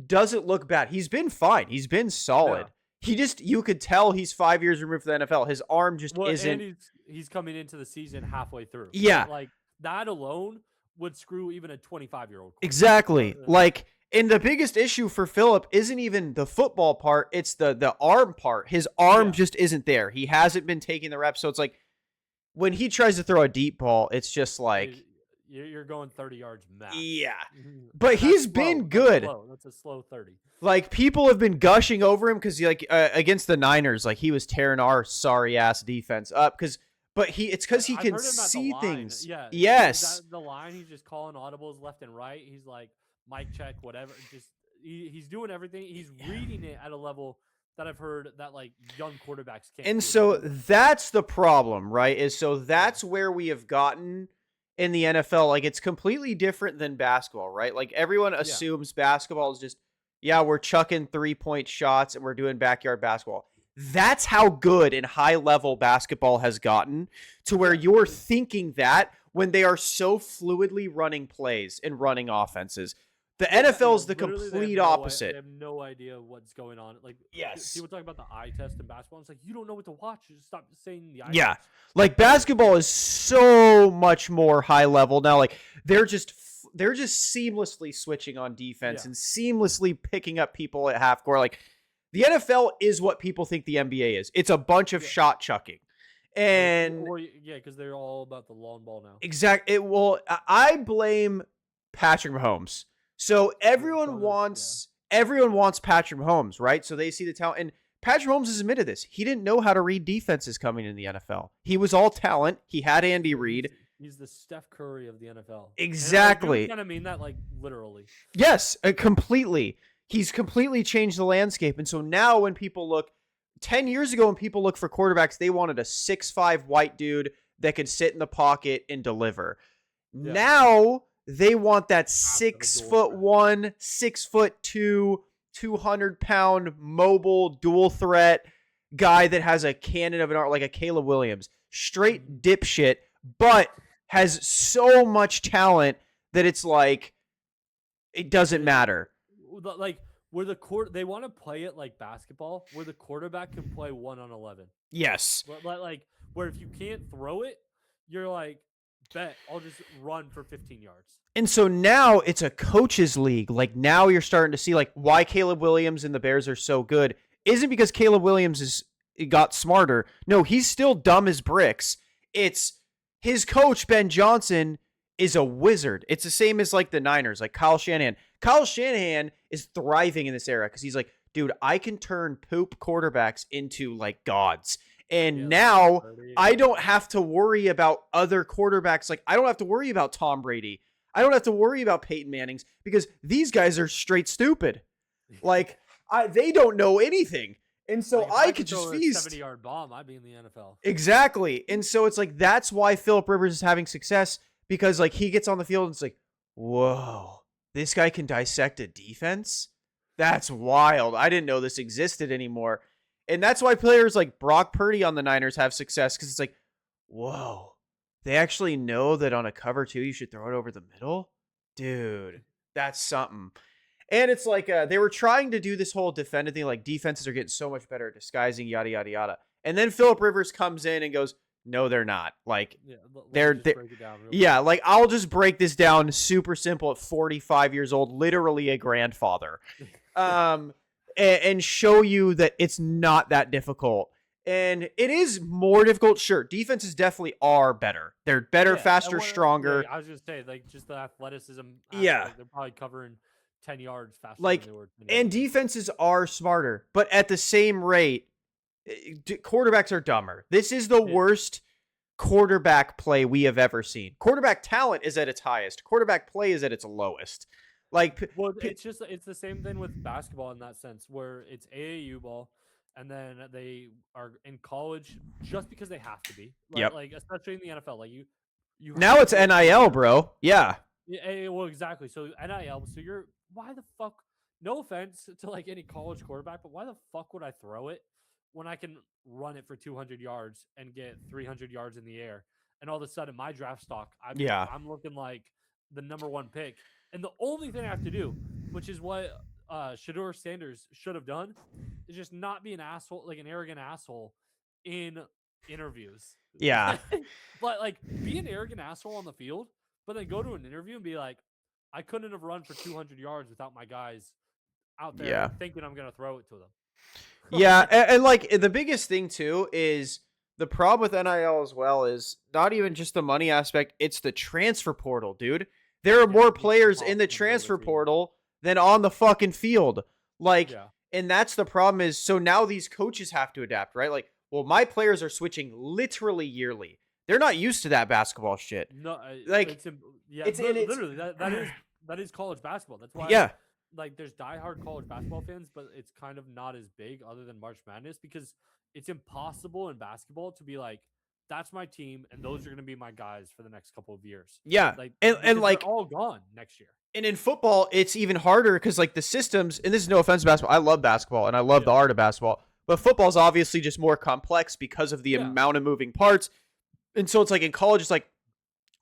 doesn't look bad. He's been fine. He's been solid. Yeah. You could tell he's 5 years removed from the NFL. His arm just isn't. And he's coming into the season halfway through. Yeah. Like, that alone would screw even a 25-year-old. Exactly. Like, and the biggest issue for Phillip isn't even the football part. It's the arm part. His arm just isn't there. He hasn't been taking the reps. So it's like when he tries to throw a deep ball, it's just like. You're going 30 yards max. Yeah. But he's been good. That's a slow 30. Like, people have been gushing over him because, like, against the Niners, like, he was tearing our sorry-ass defense up. But it's because he can see things. Yeah. Yes. The line, he's just calling audibles left and right. He's like, mic check, whatever. Just he's doing everything. He's reading it at a level that I've heard that, like, young quarterbacks can't. And so that's the problem, right? That's where we have gotten in the NFL. Like, it's completely different than basketball, right? Like, everyone assumes basketball is just, we're chucking 3-point shots and we're doing backyard basketball. That's how good and high level basketball has gotten, to where you're thinking that when they are so fluidly running plays and running offenses. The NFL is the complete opposite. They have no idea what's going on. Like, people talk about the eye test in basketball. It's like, you don't know what to watch. You just stop saying the eye test. Like, basketball is so much more high level now. Like, they're just seamlessly switching on defense and seamlessly picking up people at half court. Like, the NFL is what people think the NBA is. It's a bunch of shot chucking. And because they're all about the long ball now. Exactly. I blame Patrick Mahomes. So everyone wants Patrick Mahomes, right? So they see the talent. And Patrick Mahomes has admitted this. He didn't know how to read defenses coming in the NFL. He was all talent. He had Andy Reid. He's the Steph Curry of the NFL. Exactly. I kind of mean that, like, literally. Yes, completely. He's completely changed the landscape. And so now when people look, 10 years ago when people look for quarterbacks, they wanted a 6'5" white dude that could sit in the pocket and deliver. Yeah. Now they want that 6'1", 6'2", 200-pound mobile dual threat guy that has a cannon of an art, like a Caleb Williams. Straight dipshit, but has so much talent that it's like, it doesn't matter. Like, where they want to play it like basketball, where the quarterback can play 1-on-11. Yes. Like, where if you can't throw it, you're like, bet I'll just run for 15 yards. And so now it's a coach's league. Like, now you're starting to see, like, why Caleb Williams and the Bears are so good isn't because Caleb Williams got smarter. No, he's still dumb as bricks. It's his coach, Ben Johnson, is a wizard. It's the same as, like, the Niners, like Kyle Shanahan. Kyle Shanahan is thriving in this era because he's like, dude, I can turn poop quarterbacks into, like, gods. And Yeah, like Brock now Purdy. I don't have to worry about other quarterbacks. Like, I don't have to worry about Tom Brady. I don't have to worry about Peyton Manning's because these guys are straight stupid. Like, they don't know anything. And so Like if I I could could just throw a feast. 70-yard bomb, I'd be in the NFL. Exactly. And so it's like that's why Philip Rivers is having success because like he gets on the field and it's like, whoa, this guy can dissect a defense? That's wild. I didn't know this existed anymore. And that's why players like Brock Purdy on the Niners have success because it's like, whoa, they actually know that on a cover two, you should throw it over the middle? Dude, that's something. And it's like they were trying to do this whole defending thing, like defenses are getting so much better at disguising, yada yada yada. And then Philip Rivers comes in and goes, "No, they're not. Like Yeah, let me they're, just they break it down real yeah, quick. like I'll just break this down super simple at 45 years old, literally a grandfather, um, and show you that it's not that difficult." And it is more difficult, sure. Defenses definitely are better. They're better, Yeah, faster, yeah, stronger. I was just say like just the athleticism Yeah, aspect. They're probably covering 10 yards faster than like they were 10 yards and ago. defenses are smarter, but at the same rate, quarterbacks are dumber. This is the Yeah. worst quarterback play we have ever seen. Quarterback talent is at its highest. Quarterback play is at its lowest. Like, Well, it's the same thing with basketball in that sense, where it's AAU ball, and then they are in college just because they have to be, yep. like especially in the NFL, like you Now have to it's go through the NIL, NFL. bro. Yeah, Yeah, well, exactly. So NIL. So you're why the fuck? No offense to like any college quarterback, but why the fuck would I throw it when I can run it for 200 yards and get 300 yards in the air? And all of a sudden, my draft stock, yeah, I'm looking like the number one pick. And the only thing I have to do, which is what Shador Sanders should have done, is just not be an asshole, like an arrogant asshole in interviews. yeah, But like, be an arrogant asshole on the field, but then go to an interview and be like, I couldn't have run for 200 yards without my guys out there yeah. thinking I'm gonna throw it to them. Yeah, Like, and like the biggest thing too is the problem with NIL as well is not even just the money aspect, it's the transfer portal, dude. There are yeah, more it's players in the impossible to build a transfer team. portal than on the fucking field. Like, Yeah, and that's the problem is so now these coaches have to adapt, right? Like, well, my players are switching literally yearly. They're not used to that basketball shit. no, Like, yeah, it's in it's literally that is college basketball. That's why yeah, like there's diehard college basketball fans, but it's kind of not as big other than March Madness because it's impossible in basketball to be like, that's my team and those are gonna be my guys for the next couple of years. yeah. Like And because they're like all gone next year. and in football, it's even harder because like the systems, and this is no offense to basketball. I love basketball and I love the Yeah. art of basketball, but football's obviously just more complex because of the Yeah. amount of moving parts. And so it's like in college, it's like,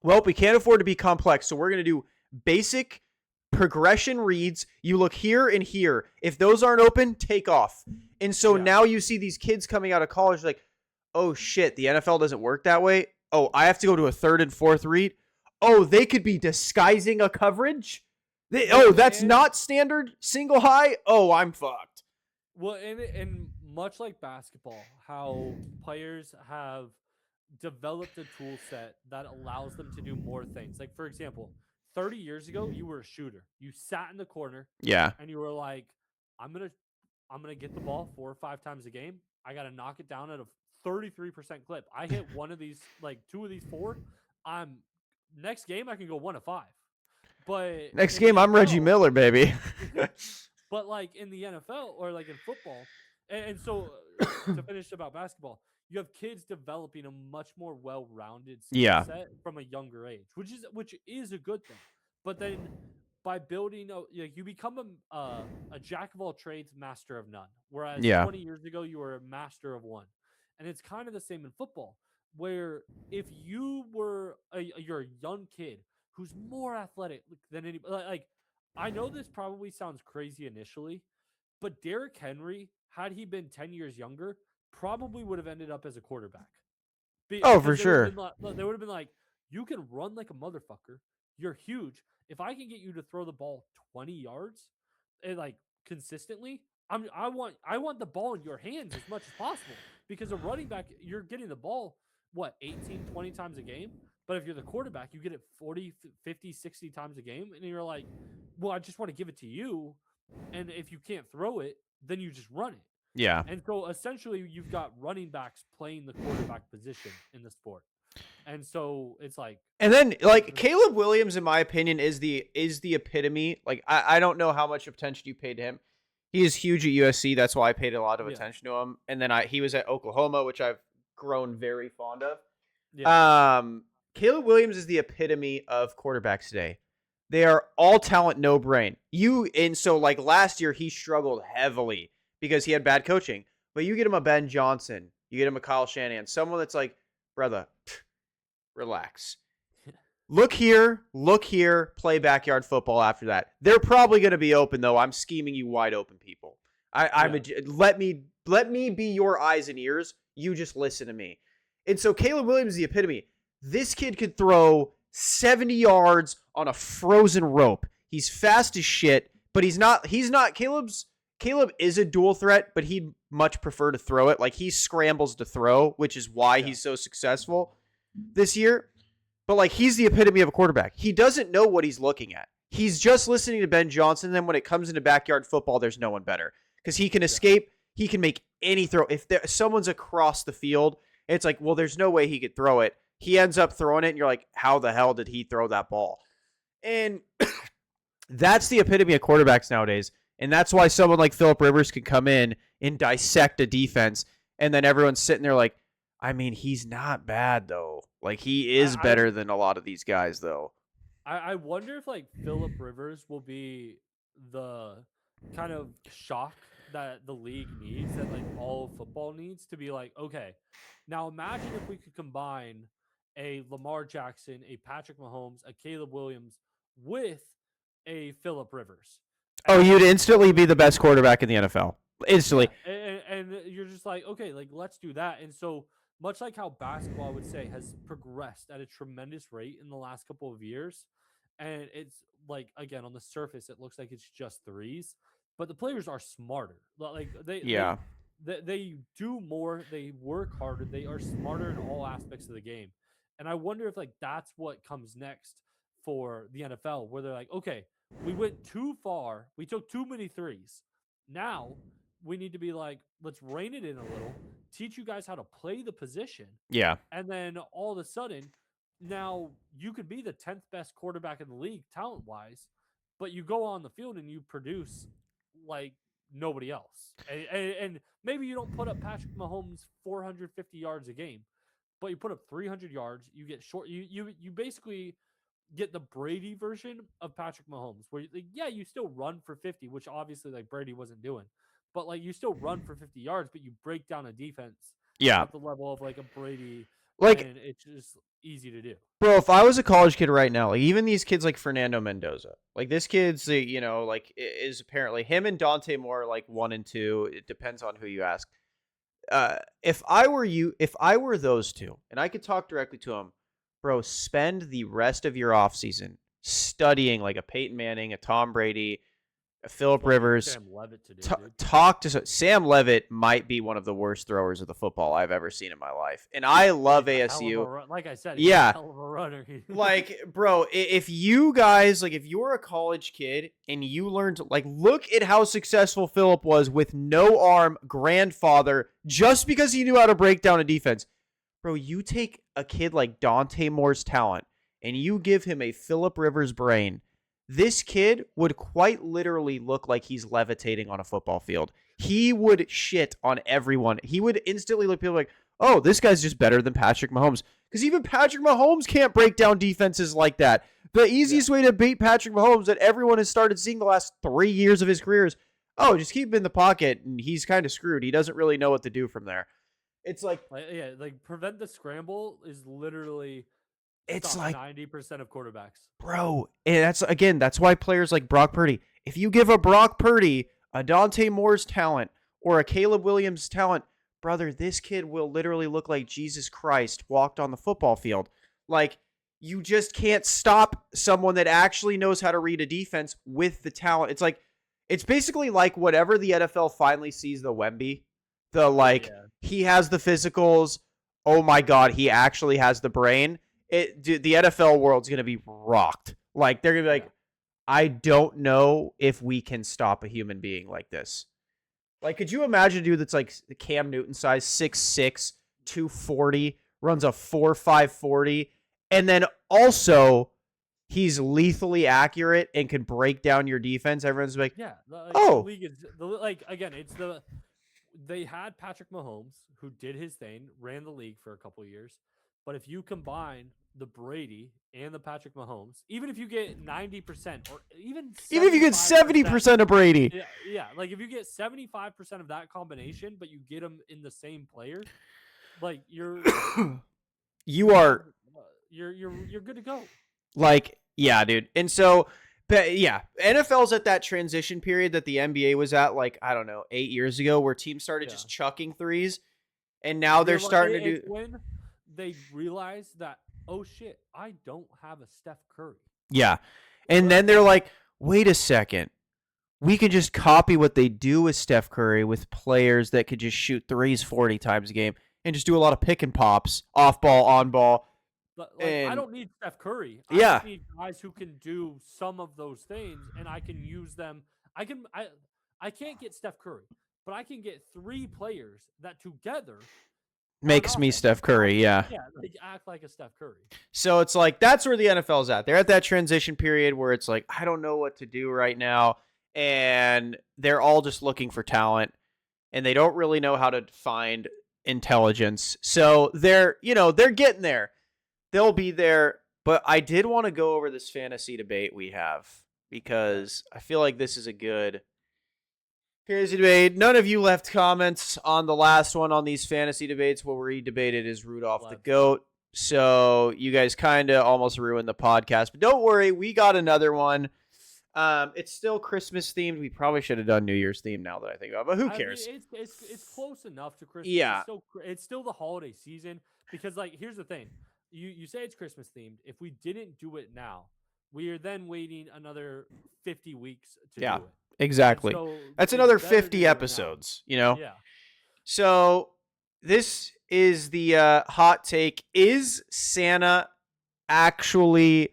well, we can't afford to be complex, so we're gonna do basic progression reads. You look here and here. If those aren't open, take off. And so Yeah. now you see these kids coming out of college like, oh shit, the NFL doesn't work that way. Oh, I have to go to a third and fourth read. Oh, they could be disguising a coverage. Well, That's and not standard single high. Oh, I'm fucked. well, and much like basketball, how players have developed a tool set that allows them to do more things. Like for example, 30 years ago, you were a shooter. You sat in the corner Yeah, and you were like, I'm gonna I'm gonna get the ball 4 or 5 times a game. I gotta knock it down at a 33% clip. I hit one of these, like two of these four. I'm next game I can go 1 of 5. But next in the game I'm Reggie NFL, Miller, baby. but like in the NFL or like in football, and so to finish about basketball, you have kids developing a much more well-rounded skill Yeah, set from a younger age, which is a good thing. But then by building, like you become a jack of all trades, master of none. Whereas yeah, 20 years ago, you were a master of one, and it's kind of the same in football, where if you were you're a young kid who's more athletic than anybody, like I know this probably sounds crazy initially, but Derrick Henry, had he been 10 years younger, probably would have ended up as a quarterback. oh for Because they would have sure. been like, you can run like a motherfucker. You're huge. If I can get you to throw the ball 20 yards and like consistently, I want the ball in your hands as much as possible. Because a running back, you're getting the ball what 18, 20 times a game. But if you're the quarterback, you get it 40, 50, 60 times a game. And you're like, well, I just want to give it to you. And if you can't throw it, then you just run it. Yeah. And so essentially, you've got running backs playing the quarterback position in the sport. And so it's like, And then like the- Caleb Williams, in my opinion, is the epitome. Like I don't know how much attention you paid to him. He is huge at USC. That's why I paid a lot of yeah, attention to him. And then he was at Oklahoma, which I've grown very fond of. yeah, Caleb Williams is the epitome of quarterbacks today. They are all talent, no brain. And so like last year he struggled heavily because he had bad coaching. But you get him a Ben Johnson, you get him a Kyle Shanahan, someone that's like, brother, relax. Look here, play backyard football after that. They're probably going to be open though. I'm scheming you wide open, people. yeah, Let me be your eyes and ears. You just listen to me. And so Caleb Williams is the epitome. This kid could throw 70 yards on a frozen rope. He's fast as shit, but he's not Caleb is a dual threat, but he'd much prefer to throw it. Like he scrambles to throw, which is why yeah, he's so successful this year. But like he's the epitome of a quarterback. He doesn't know what he's looking at. He's just listening to Ben Johnson. And then when it comes into backyard football, there's no one better because he can yeah, escape. He can make any throw. If someone's across the field, it's like, well, there's no way he could throw it. He ends up throwing it, and you're like, how the hell did he throw that ball? And that's the epitome of quarterbacks nowadays. And that's why someone like Phillip Rivers can come in and dissect a defense, and then everyone's sitting there like, I mean, he's not bad though. Like he is I, better than a lot of these guys though. I wonder if like Philip Rivers will be the kind of shock that the league needs, that like all of football needs, to be like, okay, now imagine if we could combine a Lamar Jackson, a Patrick Mahomes, a Caleb Williams with a Philip Rivers. Oh, you'd And instantly be the best quarterback in the NFL. Instantly. yeah, and you're just like, okay, like let's do that. And so much like how basketball, I would say, has progressed at a tremendous rate in the last couple of years, and it's like, again, on the surface it looks like it's just threes, but the players are smarter. Like Yeah. they do more, they work harder, they are smarter in all aspects of the game. And I wonder if like that's what comes next for the NFL, where they're like, okay, we went too far, we took too many threes. Now we need to be like, let's rein it in a little, teach you guys how to play the position, Yeah. and then all of a sudden, now you could be the 10th best quarterback in the league talent wise, but you go on the field and you produce like nobody else. And maybe you don't put up Patrick Mahomes 450 yards a game, but you put up 300 yards. You get short. You basically get the Brady version of Patrick Mahomes, where like, yeah, you still run for 50, which obviously like Brady wasn't doing, but like you still run for 50 yards, but you break down a defense Yeah. at the level of like a Brady, Like, and it's just easy to do. bro, if I was a college kid right now, like even these kids like Fernando Mendoza, like this kid's, like is apparently him and Dante Moore are like 1 and 2. It depends on who you ask. If I were those two, and I could talk directly to them, bro, spend the rest of your offseason studying like a Peyton Manning, a Tom Brady, a Philip That's what I need Rivers. Sam Levitt to do, dude. Talk to Sam Levitt. Might be one of the worst throwers of the football I've ever seen in my life, and I love He's a hell of a ASU. like I said, he's a Yeah, hell of a runner. like, bro, if you guys, like, if you're a college kid and you learn to, like, look at how successful Philip was with no arm, grandfather, just because he knew how to break down a defense. Bro, you take a kid like Dante Moore's talent and you give him a Philip Rivers brain. This kid would quite literally look like he's levitating on a football field. He would shit on everyone. He would instantly look at people like, oh, this guy's just better than Patrick Mahomes. Because even Patrick Mahomes can't break down defenses like that. The easiest way to beat Patrick Mahomes that everyone has started seeing the last 3 years of his career is, oh, just keep him in the pocket and he's kind of screwed. He doesn't really know what to do from there. It's like, Yeah, like prevent the scramble is literally it's stop like, 90% of quarterbacks. bro, and that's why players like Brock Purdy, if you give a Brock Purdy a Dante Moore's talent or a Caleb Williams talent, brother, this kid will literally look like Jesus Christ walked on the football field. Like, you just can't stop someone that actually knows how to read a defense with the talent. It's like, it's basically like whatever the NFL finally sees the Wemby, the like, Yeah. he has the physicals. Oh my God, he actually has the brain. The NFL world's going to be rocked. Like, they're going to be like, Yeah. I don't know if we can stop a human being like this. Like, could you imagine a dude that's like Cam Newton size, 6'6", 240, runs a 4.5 40, and then also he's lethally accurate and can break down your defense? Everyone's like, Yeah, the oh, league is again. They had Patrick Mahomes who did his thing, ran the league for a couple of years. But if you combine the Brady and the Patrick Mahomes, even if you get 90% or even if you get 70% of Brady, yeah, like if you get 75% of that combination, but you get them in the same player, like you are you're good to go. like, yeah, dude. And so, but yeah, NFL's at that transition period that the NBA was at, like, I don't know, 8 years ago, where teams started just chucking threes, and now they're starting to do. It's when they realize that, oh shit, I don't have a Steph Curry. Yeah, and then they're like, wait a second, we can just copy what they do with Steph Curry with players that could just shoot threes 40 times a game and just do a lot of pick and pops, off ball, on ball. But I don't need Steph Curry. I Yeah. just need guys who can do some of those things, and I can use them. I can't get Steph Curry, but I can get 3 players that together Makes me Steph Curry, yeah. Yeah, like act like a Steph Curry. So it's like, that's where the NFL's at. They're at that transition period where it's like, I don't know what to do right now. And they're all just looking for talent, and they don't really know how to find intelligence. So they're getting there. They'll be there. But I did want to go over this fantasy debate we have, because I feel like this is a good fantasy debate. None of you left comments on the last one on these fantasy debates. What we debated is Rudolph the GOAT. So you guys kind of almost ruined the podcast. But don't worry, we got another one. It's still Christmas themed. We probably should have done New Year's themed now that I think about it, but who cares? I mean, it's close enough to Christmas. Yeah. It's still the holiday season, because like, here's the thing. You say it's Christmas themed. If we didn't do it now, we are then waiting another 50 weeks to do it. Exactly. So that's another 50 episodes, Yeah. So this is the hot take. Is Santa actually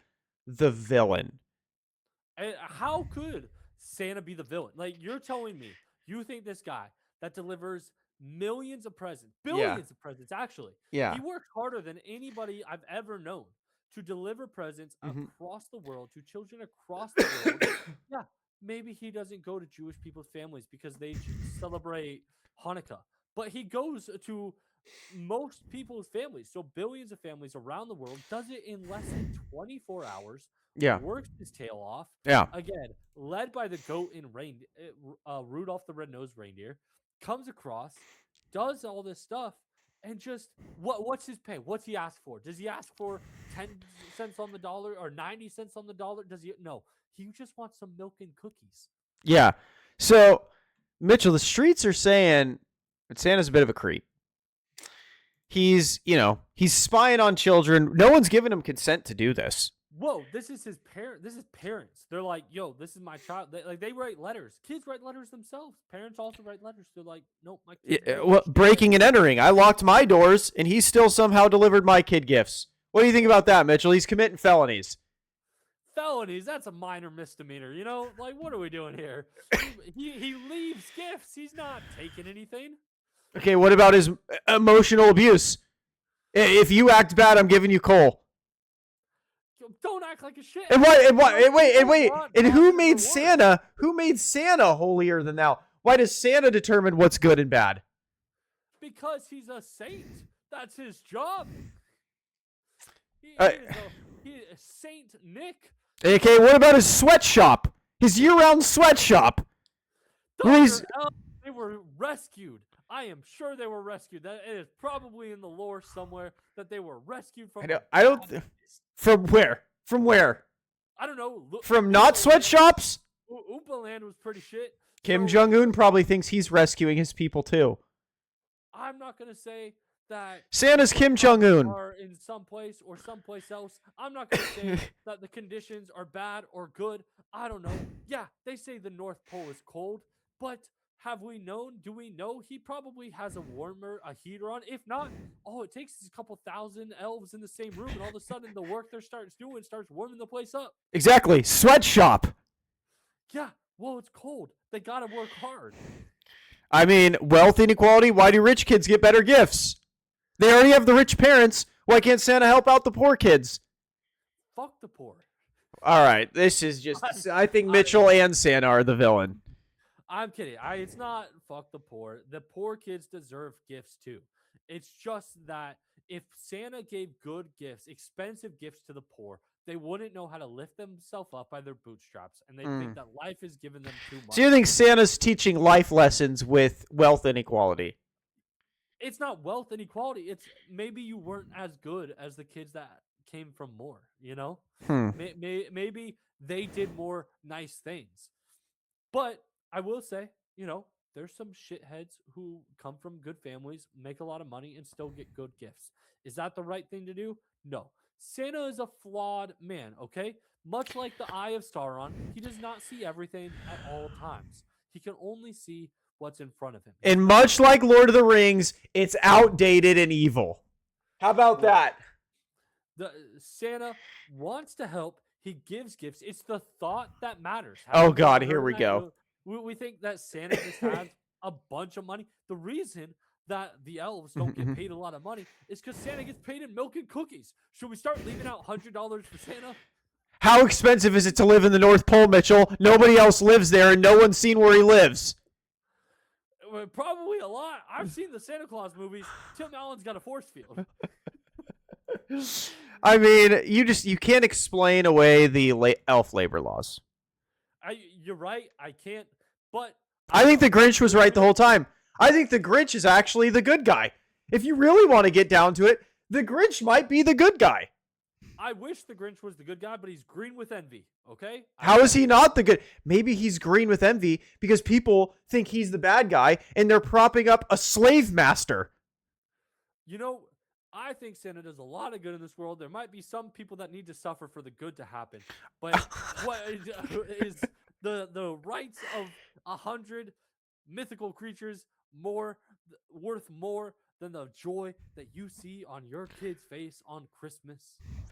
the villain? How could Santa be the villain? Like, you're telling me you think this guy that delivers millions of presents, billions of presents, actually. Yeah. He works harder than anybody I've ever known to deliver presents across the world to children across the world. Yeah. Maybe he doesn't go to Jewish people's families because they celebrate Hanukkah, but he goes to most people's families. So billions of families around the world, does it in less than 24 hours. Yeah. Works his tail off. Yeah. Again, led by the GOAT in Rudolph the Red-Nosed Reindeer, comes across, does all this stuff, and just what's his pay? What's he ask for? Does he ask for 10 cents on the dollar or 90 cents on the dollar? Does he? No. He just wants some milk and cookies. Yeah. So, Mitchell, the streets are saying that Santa's a bit of a creep. He's spying on children. No one's given him consent to do this. Whoa, this is his parent. This is parents. They're like, yo, this is my child. They write letters. Kids write letters themselves. Parents also write letters. They're like, nope, my kid. Well, breaking and entering. I locked my doors, and he still somehow delivered my kid gifts. What do you think about that, Mitchell? He's committing felonies. Felonies? That's a minor misdemeanor. Like, what are we doing here? He leaves gifts. He's not taking anything. Okay, what about his emotional abuse? If you act bad, I'm giving you coal. Don't act like a shit. And wait. And who made Santa? Who made Santa holier than thou? Why does Santa determine what's good and bad? Because he's a saint. That's his job. He is Saint Nick. Okay, what about his sweatshop? His year-round sweatshop. They were rescued. I am sure they were rescued. That it is probably in the lore somewhere that they were rescued from. From where? From where? I don't know. From not sweatshops? Oompa Land was pretty shit. Kim Jong-un probably thinks he's rescuing his people too. I'm not gonna say that Santa's Kim Jong-un are in some place or someplace else. I'm not gonna say that the conditions are bad or good. I don't know. Yeah, they say the North Pole is cold, but have we known? Do we know he probably has a heater on? If not, all it takes is a couple thousand elves in the same room, and all of a sudden the work they starts warming the place up. Exactly. Sweatshop. Yeah. Well, it's cold. They gotta work hard. I mean, wealth inequality. Why do rich kids get better gifts? They already have the rich parents. Why can't Santa help out the poor kids? Fuck the poor. All right, this is just. I think I, Mitchell and Santa are the villain. I'm kidding. It's not fuck the poor. The poor kids deserve gifts too. It's just that if Santa gave good gifts, expensive gifts to the poor, they wouldn't know how to lift themselves up by their bootstraps, and they think Mm. that life has given them too So you much. think Santa's teaching life lessons with wealth inequality? It's not wealth inequality. It's maybe you weren't as good as the kids that came from more. You know, Hmm. maybe they did more nice things. But I will say, there's some shitheads who come from good families, make a lot of money, and still get good gifts. Is that the right thing to do? No. Santa is a flawed man, okay? Much like the Eye of Sauron, he does not see everything at all times. He can only see what's in front of him. He's And not much like Lord of the Rings, it's outdated and evil. How about right. that? The Santa wants to help. He gives gifts. It's the thought that matters. Oh Haven't you God, ever here heard of we that? go. We think that Santa just has a bunch of money. The reason that the elves don't get paid a lot of money is because Santa gets paid in milk and cookies. Should we start leaving out $100 for Santa? How expensive is it to live in the North Pole, Mitchell? Nobody else lives there, and no one's seen where he lives. Probably a lot. I've seen the Santa Claus movies. Tim Allen's got a force field. I mean, you can't explain away the elf labor laws. You're right. I can't. But I think the Grinch was will right the give whole it- time. I think the Grinch is actually the good guy. If you really want to get down to it, the Grinch might be the good guy. I wish the Grinch was the good guy, but he's green with envy. Okay. How is he not the good? Maybe he's green with envy because people think he's the bad guy and they're propping up a slave master. You know, I think Santa does a lot of good in this world. There might be some people that need to suffer for the good to happen. But what is the rights of 100 mythical creatures worth more than the joy that you see on your kid's face on Christmas?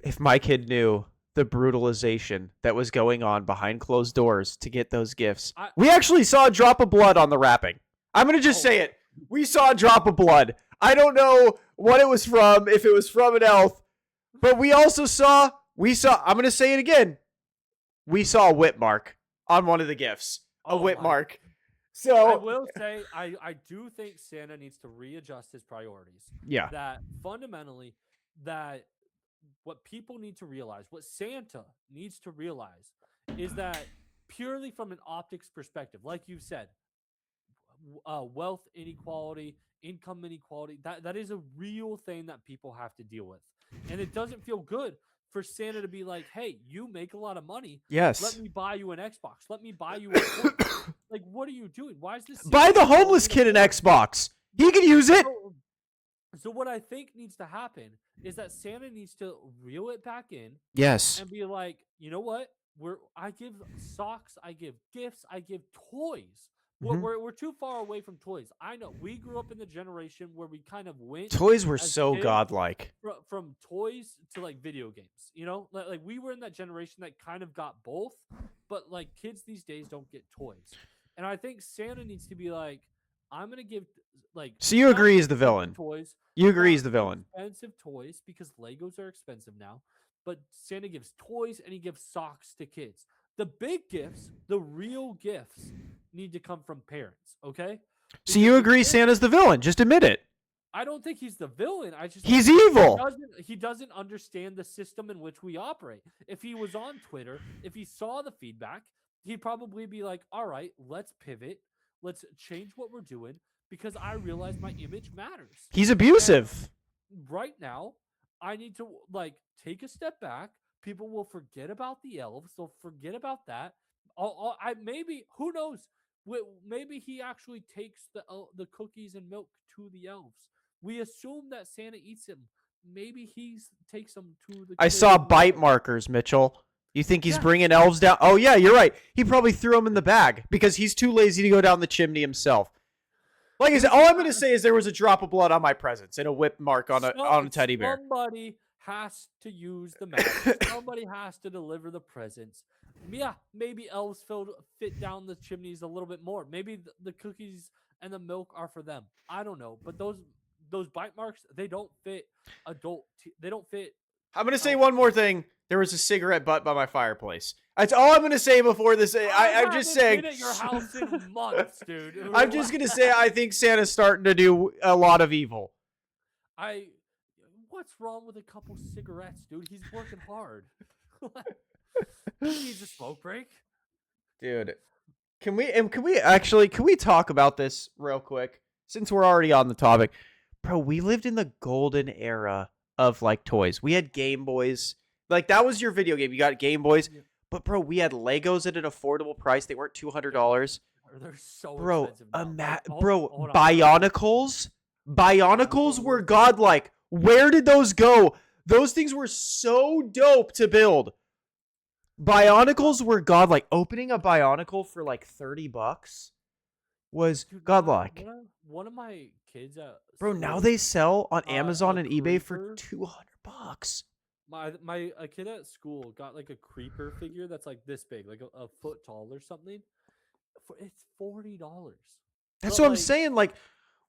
If my kid knew the brutalization that was going on behind closed doors to get those gifts, we actually saw a drop of blood on the wrapping. I'm going to just say it. We saw a drop of blood. I don't know what it was from, if it was from an elf, but we saw, I'm going to say it again. We saw a whip mark on one of the gifts. A whip mark. So I will say, I do think Santa needs to readjust his priorities. Yeah. That fundamentally, that what people need to realize, what Santa needs to realize, is that purely from an optics perspective, like you said, wealth inequality, income inequality, that is a real thing that people have to deal with. And it doesn't feel good for Santa to be like, hey, you make a lot of money. Yes. Let me buy you an Xbox. Let me buy you a Switch. Like, what are you doing? Why is this? Buy the homeless kid an Xbox. He can use it. So what I think needs to happen is that Santa needs to reel it back in. Yes. And be like, you know what? I give socks, I give gifts, I give toys. We're too far away from toys. I know we grew up in the generation where we kind of went. Toys were so godlike. From toys to like video games, like we were in that generation that kind of got both, but like kids these days don't get toys. And I think Santa needs to be like, I'm going to give like. So you agree he's the villain? Toys. You agree he's the villain? Expensive toys because Legos are expensive now. But Santa gives toys and he gives socks to kids. The big gifts, the real gifts, need to come from parents. Okay. So you agree Santa's the villain? Just admit it. I don't think he's the villain. He's evil. He doesn't understand the system in which we operate. If he was on Twitter, if he saw the feedback, he'd probably be like, all right, let's pivot. Let's change what we're doing because I realize my image matters. He's abusive. And right now, I need to like take a step back. People will forget about the elves. They'll forget about that. Maybe, who knows? Maybe he actually takes the cookies and milk to the elves. We assume that Santa eats them. Maybe he takes them to the. I saw bite markers, Mitchell. You think he's bringing elves down? Oh, yeah, you're right. He probably threw them in the bag because he's too lazy to go down the chimney himself. Like I said, all I'm going to say is there was a drop of blood on my presents and a whip mark on a teddy bear. Somebody has to use the magic. Somebody has to deliver the presents. Yeah, maybe elves fit down the chimneys a little bit more. Maybe the cookies and the milk are for them. I don't know, but those bite marks, they don't fit they don't fit I'm gonna say elf one more teeth. thing. There was a cigarette butt by my fireplace. That's all I'm gonna say before this. I I'm just haven't saying. been at your house in months, dude. I'm just Relax. gonna say I think Santa's starting to do a lot of evil. I What's wrong with a couple cigarettes, dude? He's working hard. He needs a smoke break. Dude, can we talk about this real quick since we're already on the topic? Bro, we lived in the golden era of like toys. We had Game Boys. Like that was your video game. You got Game Boys. Yeah. But bro, we had Legos at an affordable price. They weren't $200. They're so Bro, expensive now. Like, hold on. Bionicles? Bionicles were Bionicles. godlike. Where did those go? Those things were so dope to build. Bionicles were godlike. Opening a Bionicle for like $30 was Dude, godlike. one of my kids at Bro, now school, they sell on Amazon a and eBay for creeper. $200. My a kid at school got like a creeper figure that's like this big, like a foot tall or something. It's $40. That's But what I'm like, saying. Like,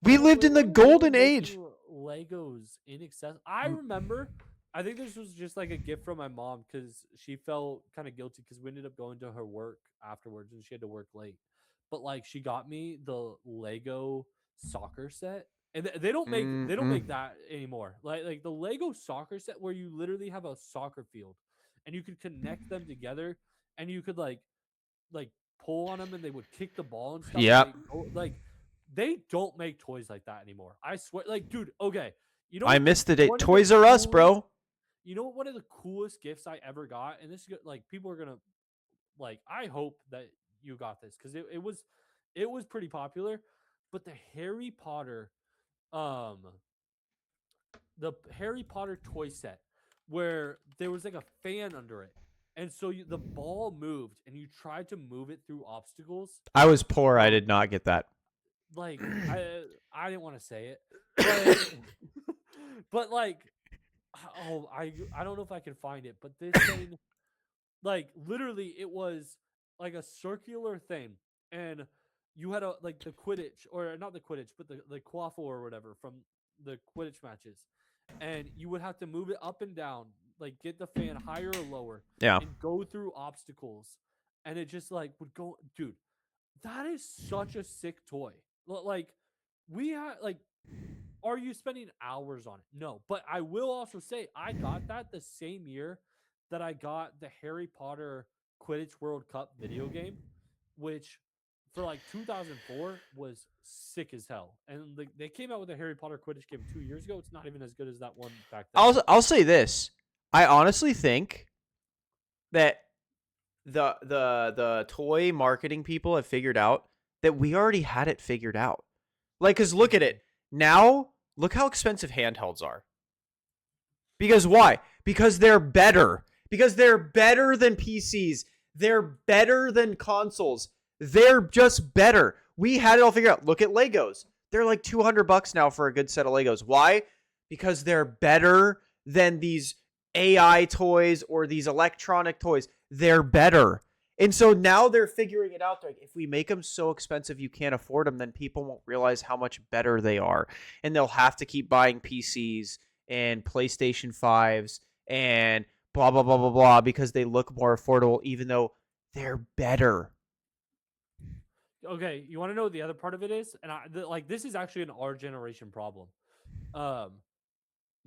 we lived in the we're golden literally age. making Legos inaccessible. I remember. I think this was just like a gift from my mom because she felt kind of guilty because we ended up going to her work afterwards and she had to work late. But like, she got me the Lego soccer set, and they don't make that anymore. Like the Lego soccer set where you literally have a soccer field, and you could connect them together, and you could like pull on them and they would kick the ball and stuff. Yeah. And like they don't make toys like that anymore. I swear. Like, dude, okay. You know I what missed the day. one of the Toys R Us, coolest bro. you know what one of the coolest gifts I ever got, and this is like people are gonna like. I hope that you got this because it was pretty popular. But um, the Harry Potter toy set where there was like a fan under it, and so the ball moved, and you tried to move it through obstacles. I was poor. I Bro, did not get that. like I didn't want to say it, but but like I don't know if I can find it, but this thing, like literally it was like a circular thing, and you had a like the Quidditch, or not the Quidditch, but the quaffle or whatever from the Quidditch matches, and you would have to move it up and down, like get the fan higher or lower, Yeah. and go through obstacles, and it just like would go, dude. That is such a sick toy. Like we had like are you spending hours on it? No, but I will also say I got that the same year that I got the Harry Potter Quidditch World Cup video game, which for like 2004 was sick as hell. And they came out with a Harry Potter Quidditch game 2 years ago. It's not even as good as that one back then. I'll say this. I honestly think that the toy marketing people have figured out that we already had it figured out. Like, cause look at it now. Look how expensive handhelds are. Because why? Because they're better. Because they're better than PCs. They're better than consoles. They're just better. We had it all figured out. Look at Legos. They're like $200 now for a good set of Legos. Why? Because they're better than these AI toys or these electronic toys. They're better. And so now they're figuring it out. Like, if we make them so expensive you can't afford them, then people won't realize how much better they are. And they'll have to keep buying PCs and PlayStation 5s and blah, blah, blah, blah, blah, because they look more affordable, even though they're better. Okay, you want to know what the other part of it is? And like this is actually an our generation problem. Um,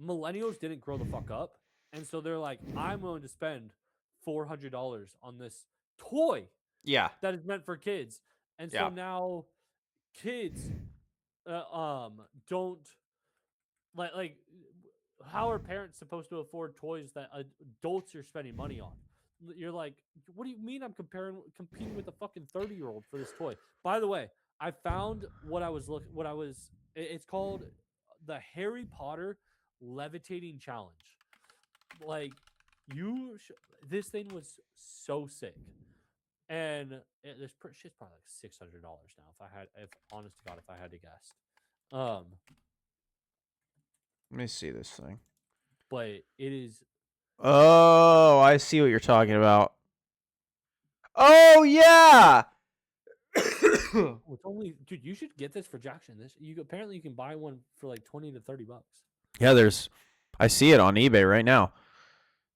Millennials didn't grow the fuck up, and so they're like, I'm willing to spend $400 on this toy Yeah. that is meant for kids, and so Yeah. now kids don't like how are parents supposed to afford toys that adults are spending money on? You're like, what do you mean I'm competing with a fucking 30-year-old for this toy? By the way, I found it's called the Harry Potter Levitating Challenge. Like this thing was so sick. And this shit's probably like $600 now if honest to God, if I had to guess. Let me see this thing. But it is. Oh, I see what you're talking about. Oh, yeah. Oh, it's only, dude. You should get this for Jackson. This you apparently you can buy one for like 20 to 30 bucks. Yeah, I see it on eBay right now.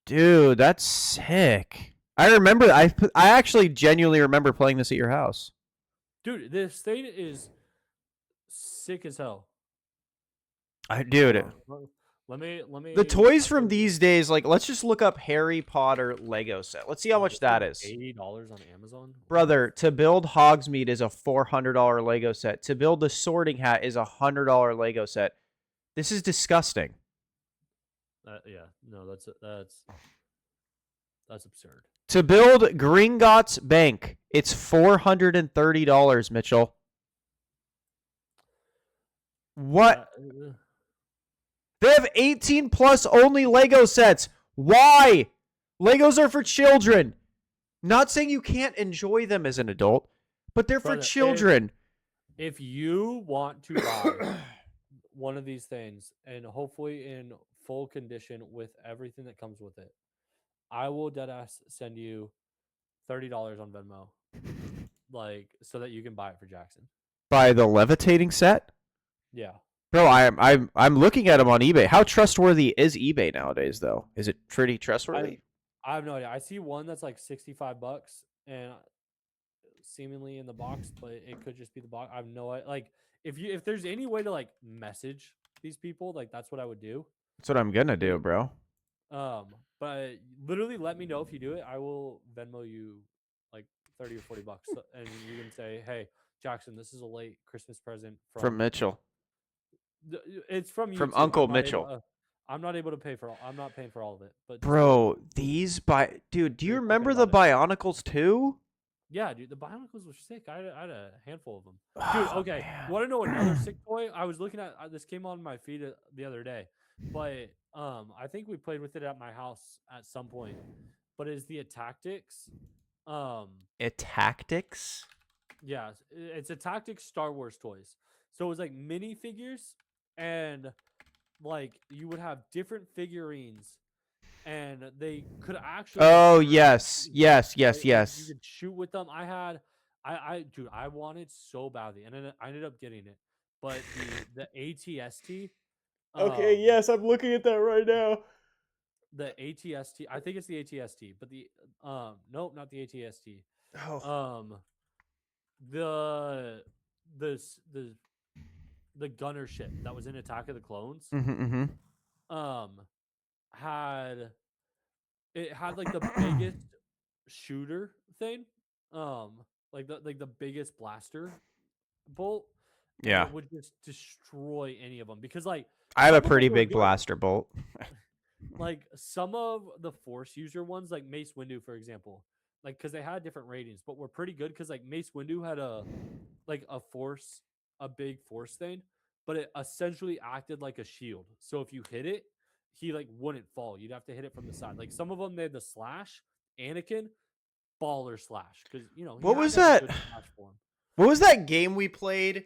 Dude, that's sick. I remember. I actually genuinely remember playing this at your house. Dude, this thing is sick as hell. Hold Dude, on. Let the me. toys I'll from send you. these days, like, let's just look up Harry Potter Lego set. Let's see how Oh, much this thing's that like is. $80 on Amazon. What the? Brother, to build Hogsmeade is a $400 Lego set. To build the Sorting Hat is a $100 Lego set. This is disgusting. Yeah, no, that's absurd. To build Gringotts Bank, it's $430, Mitchell. What? That, They have 18 plus only Lego sets. Why? Legos are for children. Not saying you can't enjoy them as an adult, but they're for brother, children. if you want to buy one of these things and hopefully in full condition with everything that comes with it, I will dead ass send you $30 on Venmo, like so that you can buy it for Jackson. By the levitating set? Yeah. Bro, I'm looking at them on eBay. How trustworthy is eBay nowadays, though? Is it pretty I trustworthy? I have no idea. I see one that's like 65 bucks and seemingly in the box, but it could just be the box. I have no idea. Like if there's any way to like message these people, like that's what I would do. That's what I'm gonna do, Be- bro. but literally let me know if you do it. I will Venmo you like 30 or 40 bucks, and you can say, "Hey, Jackson, this is a late Christmas present From from Mitchell. it's from you From too. Uncle Mitchell. I'm not able to pay for all. I'm not paying for all of it, but just like Bro, dude, do you you're talking remember the about it. Bionicles too? Yeah, dude, the Bionicles were sick. I had a handful of them. Dude, Oh, okay. man. Want to know another sick toy? I was looking at this came on my feed the other day, but I think we played with it at my house at some point. But is the Tactics? Um, It tactics? yeah, it's a Tactics Star Wars toys. So it was like minifigures, and like you would have different figurines, and they could actually like Oh, hurt yes. you. Yes, yes, Like you yes. could shoot with them. Dude, I wanted so badly, and then I ended up getting it. But the ATST, Okay, um, yes, I'm looking at that right now. the ATST, I think it's the ATST, but nope, not the ATST. Oh. Um, the the s- the the gunner ship that was in Attack of the Clones, Mm-hmm, um, had it had like the mm-hmm. biggest shooter thing, um, like the biggest blaster bolt, and Yeah. it would just destroy any of them because like I have a some of them pretty were big good. blaster bolt. Like some of the force user ones, like Mace Windu, for example, like because they had different ratings, but were pretty good because like Mace Windu had a big force thing, but it essentially acted like a shield. So if you hit it, he like wouldn't fall. You'd have to hit it from the side. Like some of them, they had the slash. Anakin, baller slash, because he What had was to have a that? good slash form. What was that game we played?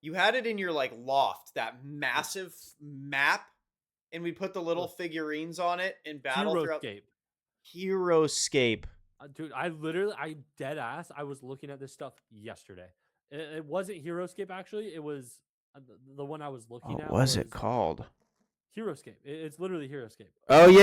You had it in your like loft, that massive map, and we put the little figurines on it in battle throughout Heroescape. Heroescape. Dude, I dead ass. I was looking at this stuff yesterday. It wasn't Heroescape actually. It was the one I was looking What at was it was called? Heroescape. It's literally Heroescape. Oh yeah,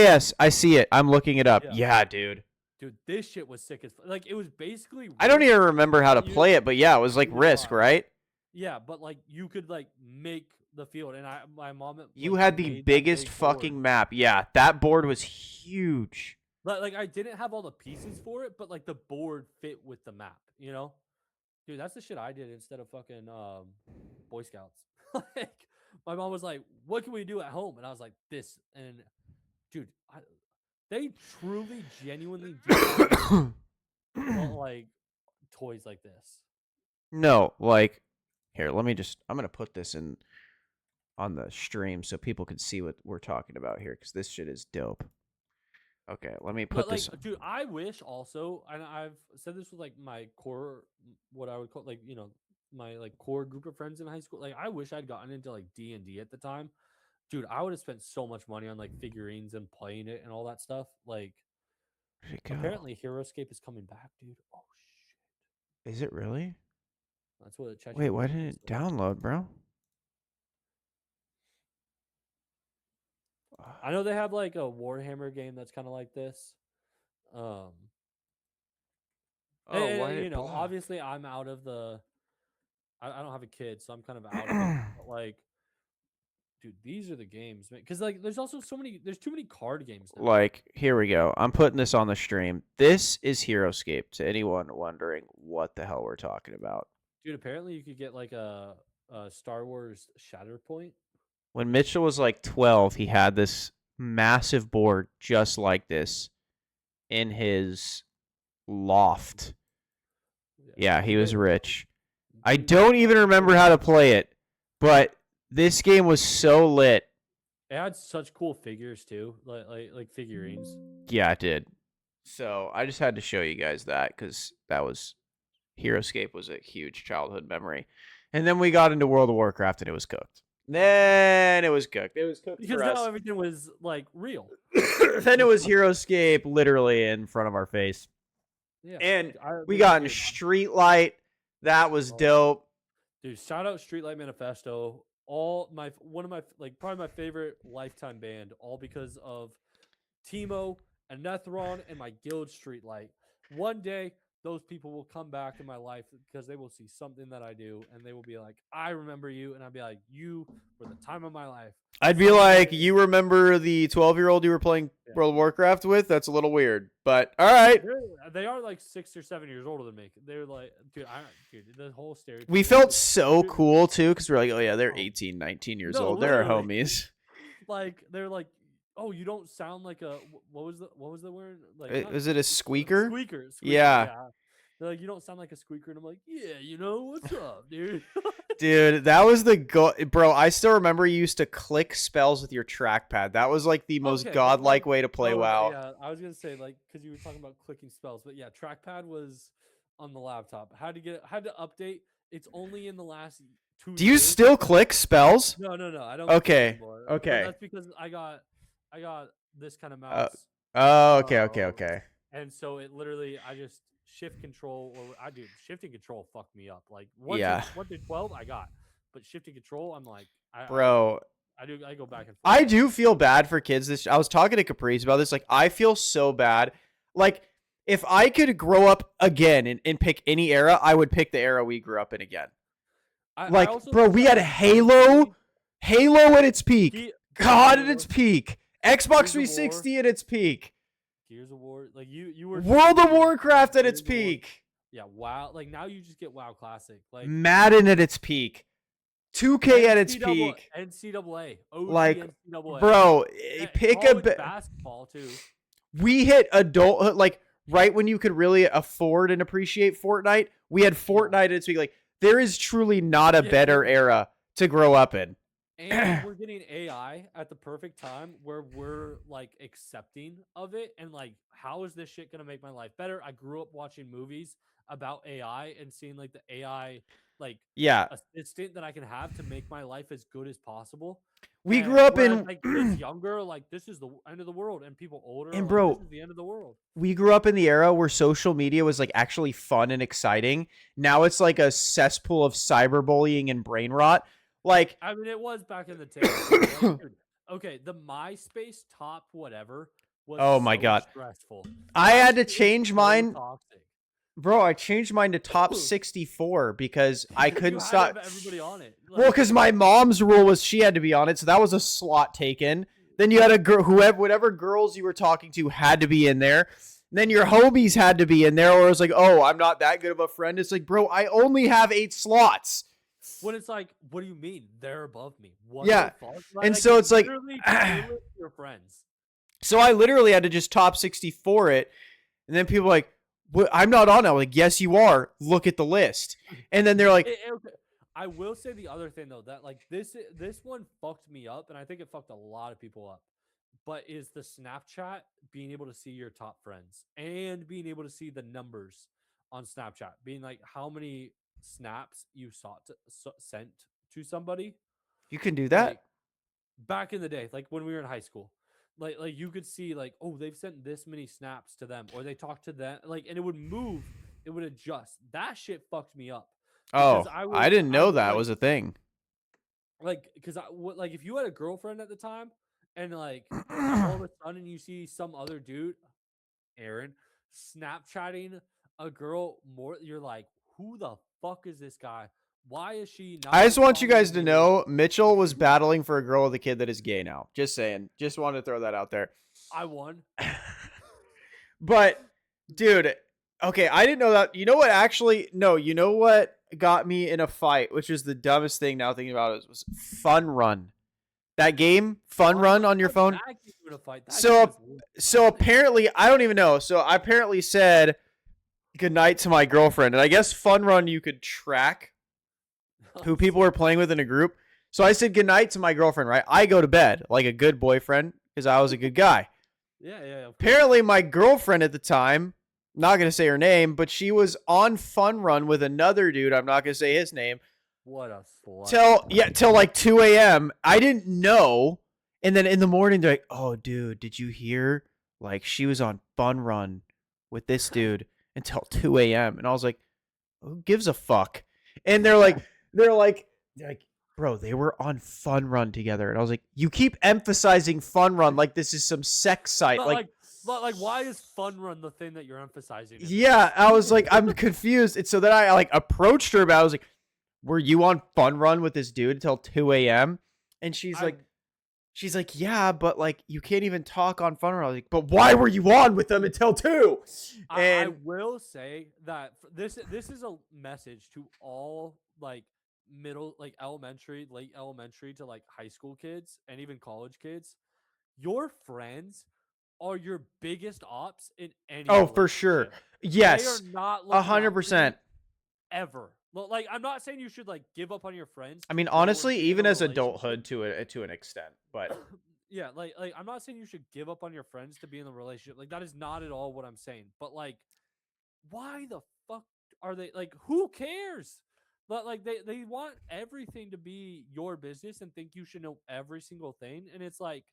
yes, I see it. I'm looking it up. Yeah, Yeah, dude. dude, this shit was sick as like it was basically I don't Risk, even remember how to but you play it, but yeah, it was like neither do Risk, I. right? Yeah, but like you could like make the field, and my mom You like had the made that biggest big board. fucking map. Yeah, that board was huge. Like I didn't have all the pieces for it, but like the board fit with the map, you know? Dude, that's the shit I did instead of fucking Boy Scouts. Like my mom was like, "What can we do at home?" And I was like, "This." And dude, they truly genuinely do not make like toys like this. No, like here, I'm gonna put this in on the stream so people can see what we're talking about here because this shit is dope. Okay, let me But put like, this. dude, I wish also, and I've said this with like my core, what I would call like my like core group of friends in high school. Like, I wish I'd gotten into like D&D at the time. Dude, I would have spent so much money on like figurines and playing it and all that stuff. Like, Where'd it go? apparently, Heroescape is coming back, dude. Oh shit! Is it really? That's what Wait, why ChatGPT didn't says. it download, bro? I know they have like a Warhammer game that's kind of like this. Um, Oh, why did you it know, block? obviously I'm out of the. I don't have a kid, so I'm kind of out of it. But like, dude, these are the games, man. Because like, there's also so many. There's too many card games now. Like, here we go. I'm putting this on the stream. This is HeroScape to anyone wondering what the hell we're talking about. Dude, apparently you could get like a Star Wars Shatterpoint. When Mitchell was like 12, he had this massive board just like this in his loft. Yeah, Yeah, he dude, was rich. I dude, don't even remember how to play it, but this game was so lit. it had such cool figures too, like figurines. Yeah, it did. So I just had to show you guys that because that was HeroScape was a huge childhood memory. And then we got into World of Warcraft and it was cooked. Then it was cooked. It was cooked Because for now us. everything was like real. Then it was HeroScape literally in front of our face. Yeah, And I we mean, got into dude, Streetlight. That was oh, dope. dude, shout out Streetlight Manifesto. All my one of my like probably my favorite lifetime band, all because of Timo and Nethron and my guild Streetlight. One day those people will come back in my life because they will see something that I do and they will be like, I remember you, and I'll be like, you were the time of my life. I'd be Someday, like, you remember the 12-year-old you were playing yeah. World of Warcraft with? That's a little weird. But all right. They are like 6 or 7 years older than me. They're like, dude, the whole stereotype. We felt so cool too because we're like, oh yeah, they're Oh, 18, 19 years no, old. They're our literally. homies. Like they're like, oh, you don't sound like a what was the word? Like not Is it a squeaker? squeaker, Yeah. yeah. They're like, you don't sound like a squeaker, and I'm like, yeah, you know what's up, dude. Dude, that was the bro. I still remember you used to click spells with your trackpad. That was like the most Okay, but like, godlike way to play WoW. yeah, I was gonna say like because you were talking about clicking spells, but yeah, trackpad was on the laptop. Had to update. It's only in the last 2 Do you years. still click spells? No, I don't click Okay. anymore. But Okay. that's because I got this kind of Uh, mouse. oh, okay, okay, Um, okay. and so it literally, I just shift control, or I do shifting control fucked me up. Like Yeah, 1 through 12, I got, but shifting control, I'm like, bro. I go back and I forth. do feel bad for kids. I was talking to Caprice about this. Like, I feel so bad. Like, if I could grow up again and pick any era, I would pick the era we grew up in again. I Like, also bro, think we that had like Halo, Halo at its peak, God at its Halo, peak, Xbox Gears of War, 360 at its peak, like you were World of truly like Warcraft at its Gears of War. peak, Yeah, WoW. Like now you just get WoW Classic, like Madden at its peak, 2K at its NCAA, peak. NCAA, OG Like, NCAA, bro, pick a college bit. basketball too. We hit adulthood, like right when you could really afford and appreciate Fortnite. We had Yeah. Fortnite at its peak. Like, there is truly not a Yeah, better era to grow up in. and we're getting AI at the perfect time where we're like accepting of it and like, how is this shit gonna make my life better? I grew up watching movies about AI and seeing like the AI like Yeah, assistant that I can have to make my life as good as possible. we grew And up whereas in, like kids younger, like this is the end of the world, and people older are and like this bro, is the end of the world. we grew up in the era where social media was like actually fun and exciting. Now it's like a cesspool of cyberbullying and brain rot. Like, I mean, it was back in the day too. Like, dude, okay, the MySpace top whatever was oh my so god, stressful. I had to MySpace was change so mine, toxic. bro. I changed mine to top 64 because I Because you couldn't had to have stop. everybody on it. Well, Like, because my mom's rule was she had to be on it, so that was a slot taken. Then you had a girl, whatever girls you were talking to had to be in there. Then your homies had to be in there, or it was like, oh, I'm not that good of a friend. It's like, bro, I only have 8 slots. when it's like, what do you mean they're above me? What Yeah, the fuck? and Like, so it's like, literally tailor your friends. so I literally had to just top 64 it, and then people are like, I'm not on it. I'm like, yes, you are. Look at the list. And then they're like, Okay. I will say the other thing though, that like this one fucked me up, and I think it fucked a lot of people up. But is the Snapchat being able to see your top friends and being able to see the numbers on Snapchat, being like how many snaps you sent to somebody, you can do like that. back in the day, like when we were in high school, like you could see like, oh, they've sent this many snaps to them, or they talked to them, like, and it would move it would adjust. That shit fucked me up because Oh, I didn't I know would that was a thing. because I would like if you had a girlfriend at the time and like all of a sudden you see some other dude, Aaron, Snapchatting a girl more, you're like, who the fuck is this guy? Why is she I not just want you guys responding to to me? know Mitchell was battling for a girl with a kid that is gay now. Just saying. Just wanted to throw that out there. I won. But, dude, okay, I didn't know that. You know what? Actually, no. You know what got me in a fight, which is the dumbest thing now thinking about it, was Fun Run. That game, Fun Run on your How did phone. that get you in a fight? That game So, is so nothing. apparently, I don't even know. So I apparently said goodnight to my girlfriend, and I guess Fun Run you could track who people were playing with in a group. So I said goodnight to my girlfriend, right? I go to bed like a good boyfriend because I was a good guy. Yeah, of course. Apparently, my girlfriend at the time, not going to say her name, but she was on Fun Run with another dude. I'm not going to say his name. What a slut. Till like 2 a.m. I didn't know. And then in the morning, they're like, oh, dude, did you hear? Like, she was on Fun Run with this dude until 2 a.m. And I was like, who gives a fuck? And they're like, bro, they were on Fun Run together. And I was like, you keep emphasizing Fun Run like this is some sex site. But why is Fun Run the thing that you're emphasizing? Yeah, I was like, I'm confused. And so then I like approached her, but I was like, were you on Fun Run with this dude until 2 a.m.? And she's like, yeah, but like you can't even talk on Fun Run. I was like, but why were you on with them until 2? I will say that this is a message to all like elementary, late elementary to like high school kids and even college kids. Your friends are your biggest ops in any oh, for sure. relationship. They are Yes. not looking out for you 100%. ever. Like I'm not saying you should like give up on your friends. I to mean, go and honestly, be in a even as relationship. adulthood to an extent, but Yeah, like I'm not saying you should give up on your friends to be in the relationship. Like that is not at all what I'm saying. But like, why the fuck are they like? Who cares? But like they want everything to be your business and think you should know every single thing. And it's like,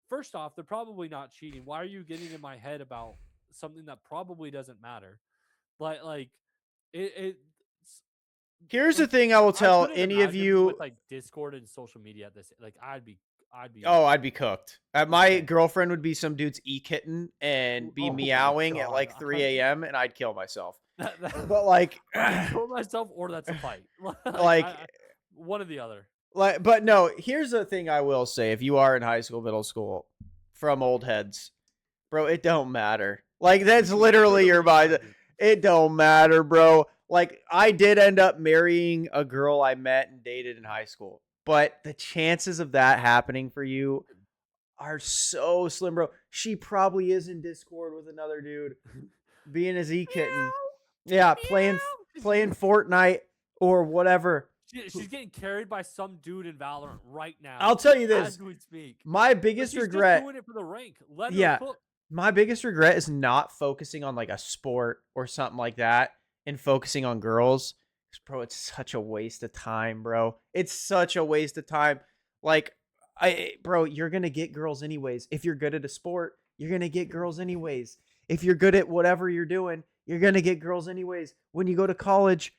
first off, they're probably not cheating. Why are you getting in my head about something that probably doesn't matter? Like it here's the like thing I will I tell couldn't any of imagine you. with like Discord and social media at this. Like I'd be Oh, I'd be cooked. My insane. girlfriend would be some dude's e-kitten and be Oh my meowing at god. like 3 a.m. and I'd kill myself. That But like, I kill myself or that's a fight. like, One or the other. but no, here's the thing I will say. If you are in high school, middle school, from old heads, bro, it don't matter. Like, that's literally your mind. It don't matter, bro. Like, I did end up marrying a girl I met and dated in high school, but the chances of that happening for you are so slim, bro. She probably is in Discord with another dude, being a Z kitten. Yeah, playing Fortnite or whatever. She's getting carried by some dude in Valorant right now. I'll tell you this. As we speak. My But biggest she's regret. just doing it for the rank. Let her Yeah. cook. My biggest regret is not focusing on like a sport or something like that and focusing on girls. 'Cause, bro, it's such a waste of time, bro. It's such a waste of time. Like, bro, you're gonna get girls anyways. If you're good at a sport, you're gonna get girls anyways. If you're good at whatever you're doing, you're gonna get girls anyways. When you go to college,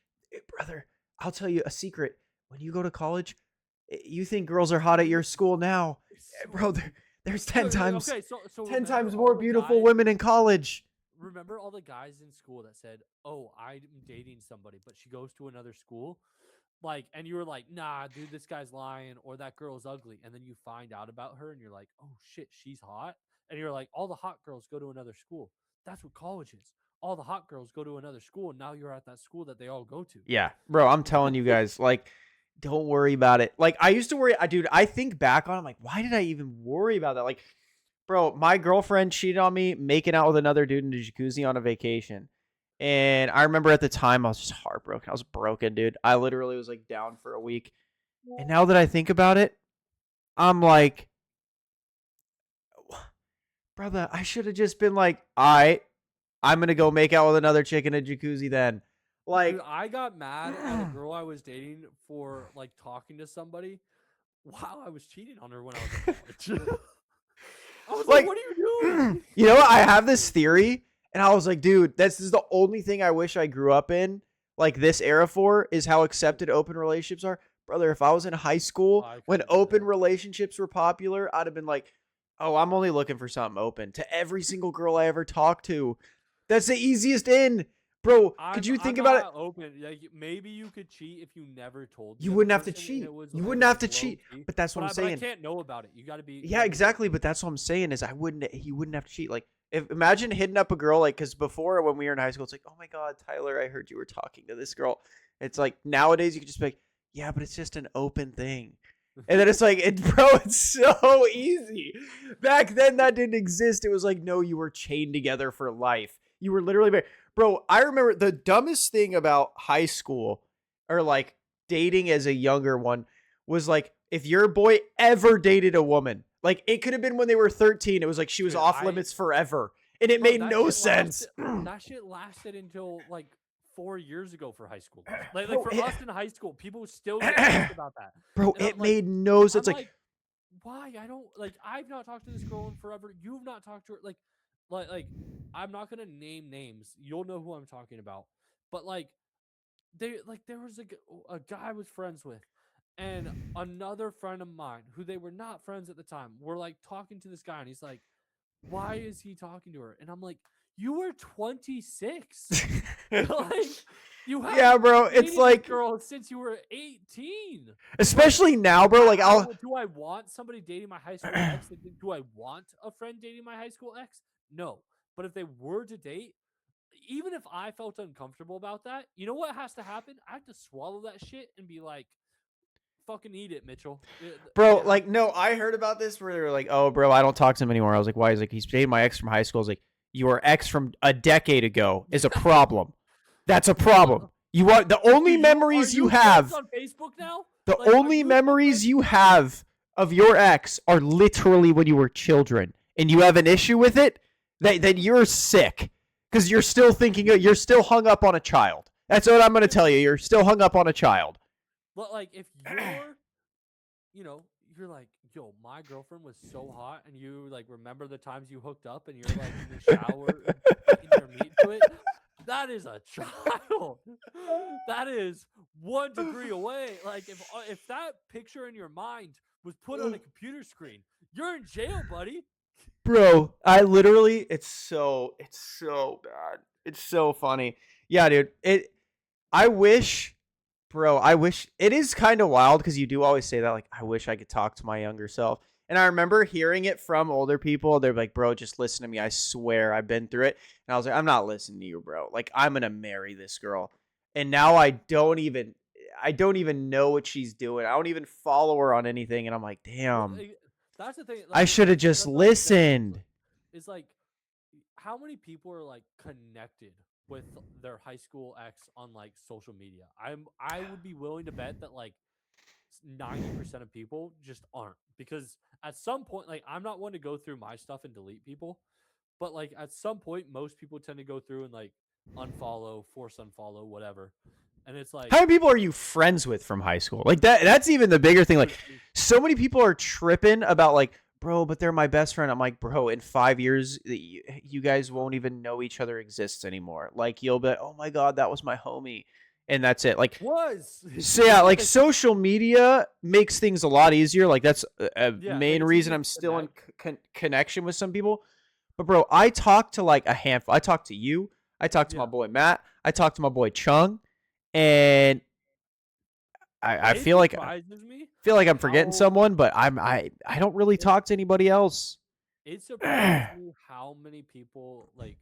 brother, I'll tell you a secret. When you go to college, you think girls are hot at your school now, bro. There's 10 times. Okay, so 10 remember times all more the beautiful guys- women in college. Remember all the guys in school that said, "Oh, I'm dating somebody, but she goes to another school." Like, and you were like, "Nah, dude, this guy's lying, or that girl's ugly." And then you find out about her, and you're like, "Oh shit, she's hot." And you're like, "All the hot girls go to another school." That's what college is. All the hot girls go to another school, and now you're at that school that they all go to. Yeah, bro, I'm telling you guys, like, don't worry about it. Like, I used to worry, dude, I think back on it, I'm like, why did I even worry about that? Like, bro, my girlfriend cheated on me making out with another dude in the jacuzzi on a vacation. And I remember at the time I was just heartbroken. I was broken, dude. I literally was like down for a week. And now that I think about it, I'm like, brother, I should have just been like, all right, I'm going to go make out with another chick in a jacuzzi then. Like, Dude, I got mad at a girl I was dating for like talking to somebody while I was cheating on her when I was in college. I was like, "What are you doing?" You know what? I have this theory, And I was like, dude, this is the only thing I wish I grew up in, like this era for, is how accepted open relationships are. Brother, if I was in high school I when couldn't do open that. relationships were popular, I'd have been like, oh, I'm only looking for something open to every single girl I ever talked to. That's the easiest in. Bro, could you I'm think about it? not open. Like maybe you could cheat if you never told the You other wouldn't have to person and cheat. it was You and wouldn't it have was to low cheat. key. But that's what I'm But I saying. can't know about it. You Yeah, gotta be like exactly. But that's what I'm saying is I wouldn't. He wouldn't have to cheat. Like, if imagine hitting up a girl like because before when we were in high school, it's like, oh my god, Tyler, I heard you were talking to this girl. It's like nowadays you could just be like, yeah, but it's just an open thing. And then it's like, bro, it's so easy. Back then, that didn't exist. It was like, no, you were chained together for life. You were literally, bro. I remember the dumbest thing about high school, or like dating as a younger one, was like if your boy ever dated a woman, like it could have been when they were 13. It was like she was dude, off limits forever, and it bro, made no sense. that shit lasted until like 4 years ago for high schoolers. Like bro, for it, us in high school, people still get pissed about that. bro, And it made no sense. I'm Like, like, why? I don't like. I've not talked to this girl in forever. You've not talked to her. Like. I'm not gonna name names. You'll know who I'm talking about. But there was a guy I was friends with, and another friend of mine who they were not friends at the time were like talking to this guy, and he's like, "Why is he talking to her?" And I'm like, "You were 26." Like you yeah, haven't bro, it's dated this like, girl since you were 18. Like, especially now, bro. Like, I'll, do I want somebody dating my high school ex? Like, do I want a friend dating my high school ex? No. But if they were to date, even if I felt uncomfortable about that, you know what has to happen? I have to swallow that shit and be like, fucking eat it, Mitchell. bro, It has like, no, I heard about this where they were like, oh, bro, I don't talk to him anymore. I was like, why? He's like, he's dating my ex from high school. I was like, your ex from a decade ago is a problem. That's a problem. You are the only are memories you you friends have. on Facebook now? The Like, are only you still memories friends you with her? have of your ex are literally when you were children, and you have an issue with it. That you're sick because you're still thinking you're still hung up on a child. That's what I'm gonna tell you. You're still hung up on a child. But like, if you're, you're like, yo, my girlfriend was so hot, and you like remember the times you hooked up, and you're like in the shower biting your meat to it. That is a child. That is 1 degree away. Like if that picture in your mind was put on a computer screen, you're in jail, buddy. Bro, I literally it's so bad. It's so funny. Yeah, dude. I wish, bro, I wish it is kind of wild because you do always say that, like, I wish I could talk to my younger self. And I remember hearing it from older people. They're like, bro, just listen to me. I swear I've been through it. And I was like, I'm not listening to you, bro. Like, I'm gonna marry this girl. And now I don't even know what she's doing. I don't even follow her on anything. And I'm like, Well, damn, that's the thing. I Like should have just that's what I'm saying. listened. Is like how many people are like connected with their high school ex on like social media? I would be willing to bet that like 90% of people just aren't, because at some point, like, I'm not one to go through my stuff and delete people, but like at some point most people tend to go through and like unfollow, force unfollow, whatever. And it's How like, many people are you friends with from high school? Like that's even the bigger thing. Like dude, so many people are tripping about like, bro, but they're my best friend. I'm like, bro, in 5 years, you guys won't even know each other exists anymore. Like you'll be, oh my god, that was my homie, and that's it. Like was so, yeah, like social media makes things a lot easier. Like that's a yeah, like main it's reason easier to I'm still in connect. connection with some people. But bro, I talk to like a handful. I talk to you. I talk to my Yeah, boy Matt. I talk to my boy Chung, and I it feel like I'm forgetting how someone, but I don't really it, talk to anybody else. it surprises me how many people like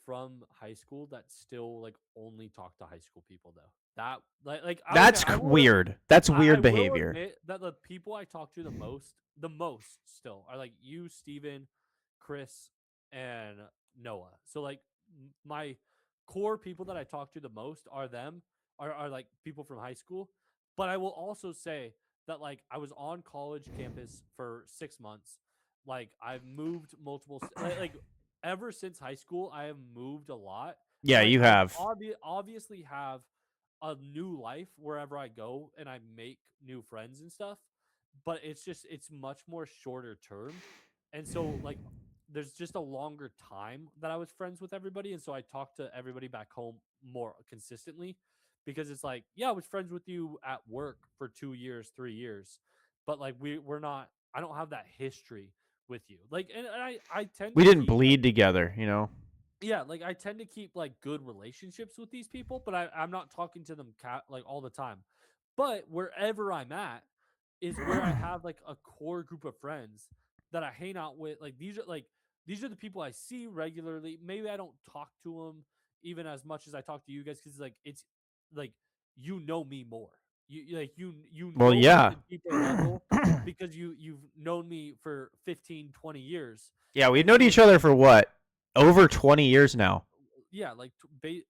from high school that still like only talk to high school people though. That okay, That's weird. That's I weird will behavior. admit that the people I talk to the most still are like you, Steven, Chris, and Noah. So like my core people that I talk to the most are them, are like people from high school. But I will also say that like I was on college campus for 6 months. Like I've moved multiple like ever since high school, I have moved a lot, and Yeah, like you I have. obviously have a new life wherever I go, and I make new friends and stuff. But it's much more shorter term, and so like there's just a longer time that I was friends with everybody, and so I talked to everybody back home more consistently because it's like, yeah, I was friends with you at work for 2 years, 3 years, but like we're not. I don't have that history with you. Like, and I tend We to didn't keep like bleed together, you know. yeah, like I tend to keep like good relationships with these people, but I'm not talking to them like all the time. But wherever I'm at is where I have like a core group of friends that I hang out with. These are the people I see regularly. Maybe I don't talk to them even as much as I talk to you guys because like it's like you know me more. You Well, know me at yeah. a deeper level because you've known me for 15, 20 years. Yeah, we've And known so each it's other for what? Over 20 years now. yeah, like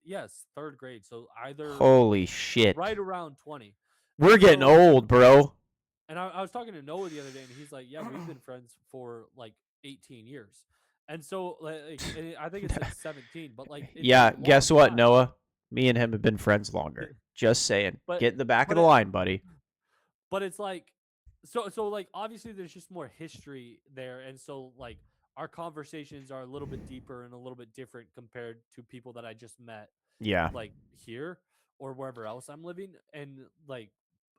yes, third grade. So either Holy shit. right around 20. We're And getting so old, bro. and I was talking to Noah the other day and he's like, "Yeah, we've been friends for like 18 years." And so and I think it said 17, but like it's a Yeah, guess long what, time. Noah? Me and him have been friends longer. Just saying. but Get in the back of but the it line, buddy. but it's like so like obviously there's just more history there and so like our conversations are a little bit deeper and a little bit different compared to people that I just met Yeah. like here or wherever else I'm living and like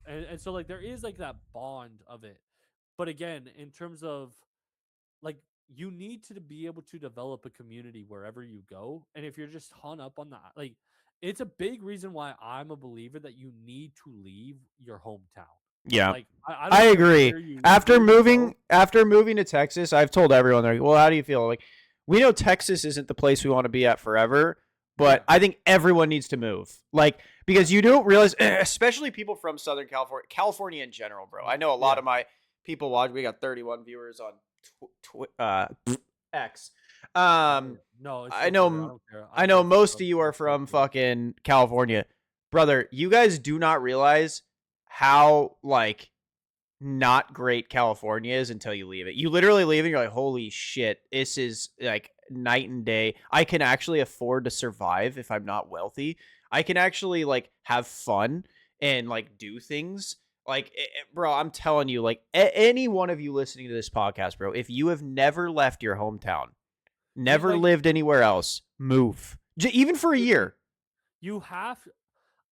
and so like there is like that bond of it. But again, in terms of like you need to be able to develop a community wherever you go. And if you're just hung up on that, like it's a big reason why I'm a believer that you need to leave your hometown. Yeah. Like I I don't care agree. where you go. After moving to Texas, I've told everyone there, well, how do you feel? Like, we know Texas isn't the place we want to be at forever, but Yeah. I think everyone needs to move. Like, because you don't realize, especially people from Southern California, California in general, bro. I know a lot Yeah. of my people watch. We got 31 viewers on X. Oh, no, it's I still Twitter. I know don't care. I I know post most stuff of you on are from Twitter. fucking California. Brother, you guys do not realize how like not great California is until you leave it. You literally leave and you're like, holy shit, this is like night and day. I can actually afford to survive if I'm not wealthy. I can actually like have fun and like do things. Like, bro, I'm telling you, like, any one of you listening to this podcast, bro, if you have never left your hometown, never Like lived anywhere else, move. Even for a like year. you have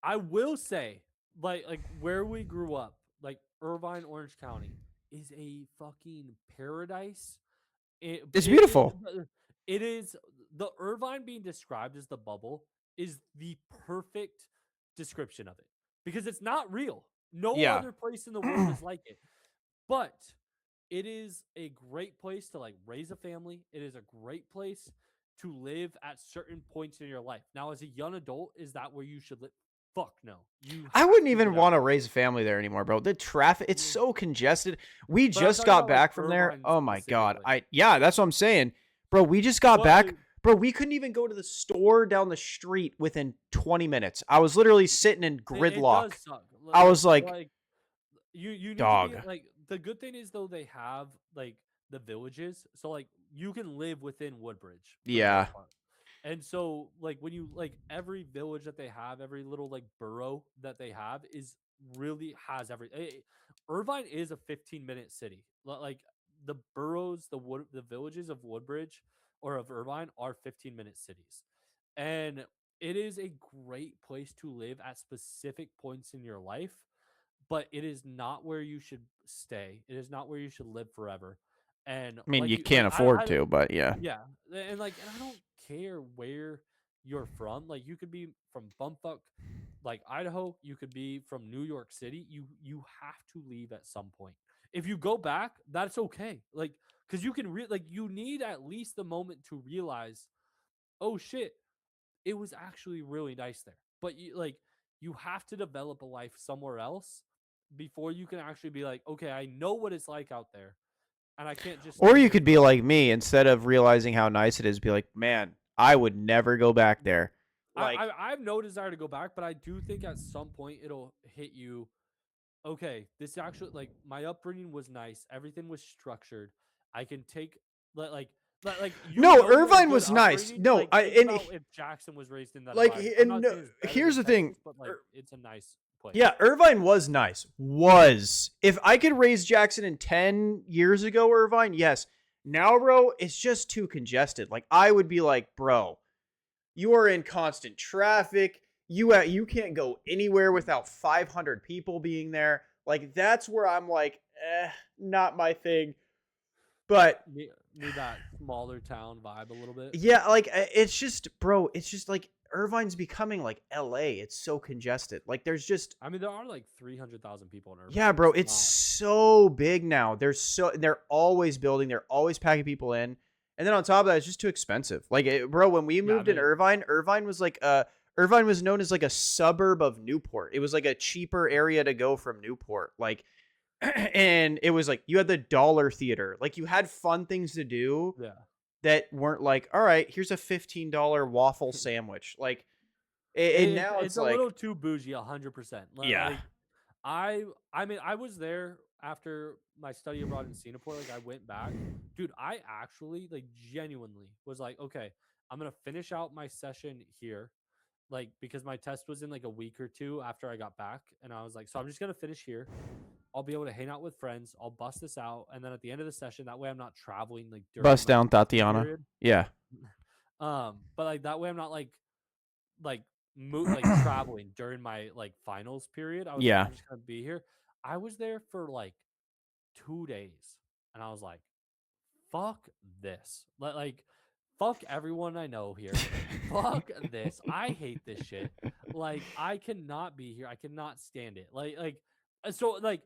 I will say, like where we grew up, like Irvine, Orange County, is a fucking paradise. It's It is beautiful. it is the Irvine being described as the bubble is the perfect description of it because it's not real. No Yeah. other place in the world is like it. But it is a great place to like raise a family. It is a great place to live at certain points in your life. Now, as a young adult, is that where you should live? Fuck no. You I have wouldn't to even get out. want to raise a family there anymore, bro. The traffic, it's Yeah. so congested. We But I'm just talking got about like back from there. Irvine Oh my god. specifically. Yeah, that's what I'm saying. Bro, we just got But back. Bro, we couldn't even go to the store down the street within 20 minutes. I was literally sitting in it gridlock. does suck. I was like, You need to be dog. like the good thing is though they have like the villages, so like you can live within Woodbridge for the Yeah. most part. And so like when you like every village that they have, every little like borough that they have is really has Irvine is a 15-minute city. Like the boroughs, the villages of Woodbridge or of Irvine are 15-minute cities. And it is a great place to live at specific points in your life, but it is not where you should stay. It is not where you should live forever. And I mean, like you you like can't afford to, but yeah. yeah, and I don't care where you're from. Like you could be from bumfuck like Idaho, you could be from New York City. You have to leave at some point. If you go back, that's okay. Like cuz you can like you need at least the moment to realize, "Oh shit, it was actually really nice there." But you have to develop a life somewhere else before you can actually be like, okay, I know what it's like out there, and I can't just Or stay you here could be forever. like me, instead of realizing how nice it is, be like, man, I would never go back Yeah. there. Like, I have no desire to go back, but I do think at some point it'll hit you. Okay, this actually like my upbringing was nice. Everything was structured. I can take you no, know you're a Irvine good was nice. upbringing. No, Like I think and about if Jackson was raised in that like environment. I'm and not no, saying it's better here's than the thing. Texas, but like it's a nice place. Yeah, Irvine was nice. Was. If I could raise Jackson in 10 years ago, Irvine, yes. Now, bro, it's just too congested. Like I would be like, bro, you are in constant traffic. You can't go anywhere without 500 people being there. Like that's where I'm like, not my thing. But Need that smaller town vibe a little bit. yeah, like it's just, bro, it's just like Irvine's becoming like LA. It's so congested. Like there's just I mean, there are like 300,000 people in yeah, Irvine. bro, It's it's not. so big now. They're always building, they're always packing people in. And then on top of that, it's just too expensive. Like, bro, when we Yeah, I moved in mean, Irvine was known as like a suburb of Newport. It was like a cheaper area to go from Newport. Like, and it was like you had the dollar theater. Like you had fun things to do yeah. that weren't like, all right, here's a $15 waffle sandwich. Like, and now It's it's a like, little too bougie, 100%. yeah, Like I mean, I was there after my study abroad in Singapore. Like I went back, dude. I actually like genuinely was like, okay, I'm gonna finish out my session here, like because my test was in like a week or two after I got back, and I was like, so I'm just gonna finish here. I'll be able to hang out with friends. I'll bust this out, and then at the end of the session, that way I'm not traveling like during bust my down testing Tatiana. period. Yeah. But like that way I'm not like like traveling during my like finals period. I was like, Yeah. I'm just gonna be here. I was there for like 2 days, and I was like, fuck this. Like fuck everyone I know here. Fuck this. I hate this shit. Like I cannot be here. I cannot stand it. So like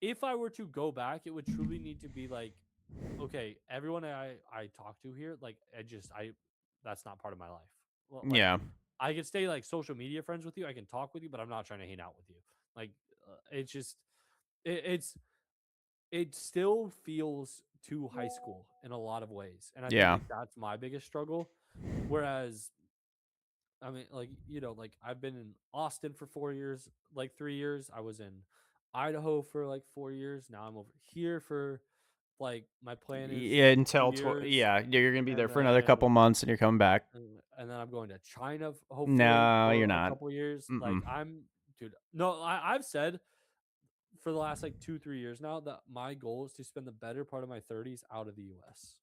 if I were to go back, it would truly need to be like, okay, everyone I talk to here, like I that's not part of my life. Like Yeah. I can stay like social media friends with you. I can talk with you, but I'm not trying to hang out with you. Like it's just it's it still feels too high school in a lot of ways, and I think Yeah. like that's my biggest struggle. Whereas I mean, like like I've been in Austin for 4 years, like 3 years. I was in Idaho for like 4 years. Now I'm over here for like my plan is Yeah, 2 years, yeah, you're gonna be there and for another couple then months and you're coming back. and then I'm going to China hopefully No, you're for a not. couple years. Like Mm-mm. dude. No, I've said for the last like 2 3 years now that my goal is to spend the better part of my 30s out of the U.S.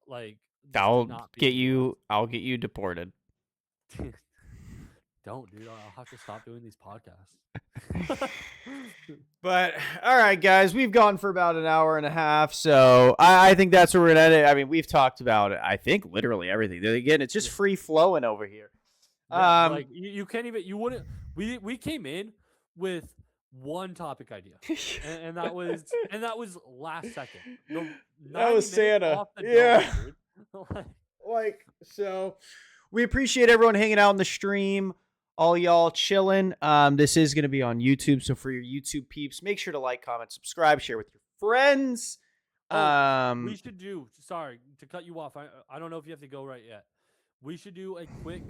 Like just to not be in the I'll get you deported. U.S. Don't, dude. I'll have to stop doing these podcasts. But all right, guys, we've gone for about an hour and a half, so I think that's where we're gonna end it. I mean, we've talked about I think literally everything. Again, it's just Yeah. free flowing over here. Yeah, like you can't even you wouldn't we came in with one topic idea. And that was last second. The That 90 was minutes Santa. off the dome, Yeah. dude. Like, Like, so we appreciate everyone hanging out in the stream, all y'all chilling. This is going to be on YouTube, so for your YouTube peeps, make sure to like, comment, subscribe, share with your friends. oh, um we should do sorry to cut you off. I don't know if you have to go right yet. We should do a quick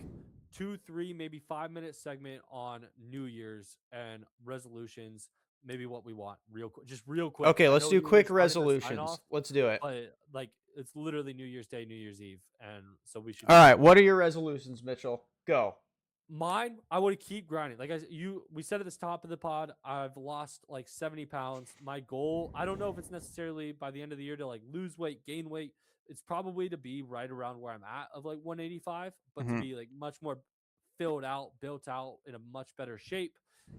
2 3 maybe 5 minute segment on New Year's and resolutions, maybe what we want real quick, just real quick. okay, I let's know do New Year's quick started the sign resolutions. off, Let's do it. but like it's literally New Year's Day, New Year's Eve, and so we should All do right, that. what are your resolutions, Mitchell? Go. Mine, I want to keep grinding. Like we said at the top of the pod, I've lost like 70 pounds. My goal, I don't know if it's necessarily by the end of the year to like lose weight, gain weight. It's probably to be right around where I'm at of like 185, but to Mm-hmm. be like much more filled out, built out in a much better shape.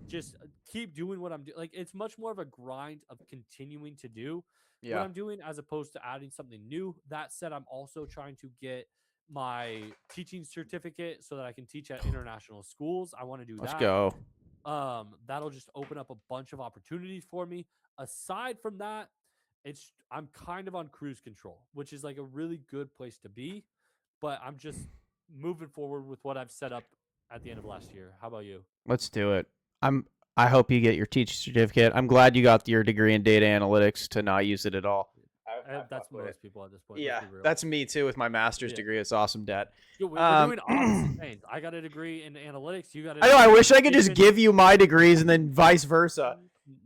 Just keep doing what I'm doing. Like it's much more of a grind of continuing to do what Yeah, I'm doing as opposed to adding something new. That said, I'm also trying to get my teaching certificate so that I can teach at international schools. I want to do let's that. go. That'll just open up a bunch of opportunities for me. Aside from that, I'm kind of on cruise control, which is like a really good place to be, but I'm just moving forward with what I've set up at the end of last year. How about you? Let's do it. I'm. I hope you get your teaching certificate. I'm glad you got your degree in data analytics to not use it at all. I That's fuck with it. most people at this point. Let's Yeah, be real. that's me too with my master's Yeah. degree. It's awesome, Dad. Dude, we're Um, doing opposite things. I got a degree in analytics. You got a I know. I degree in wish I could just education. give you my degrees and then vice versa.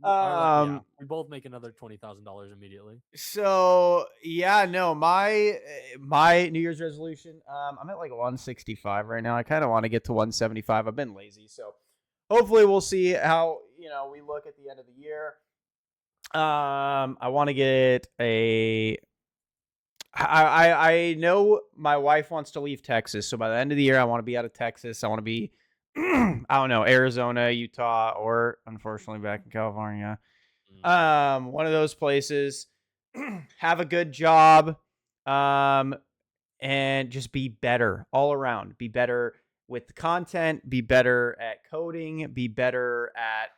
Yeah, Um. we both make another $20,000 immediately. So yeah, no. My New Year's resolution. I'm at like 165 right now. I kind of want to get to 175. I've been lazy, so hopefully we'll see how we look at the end of the year. I want to get a. I know my wife wants to leave Texas, so by the end of the year, I want to be out of Texas. I want to be, I don't know, Arizona, Utah, or unfortunately back in California. Mhm. One of those places. Have a good job, um, and just be better all around. Be better with the content. Be better at coding. Be better at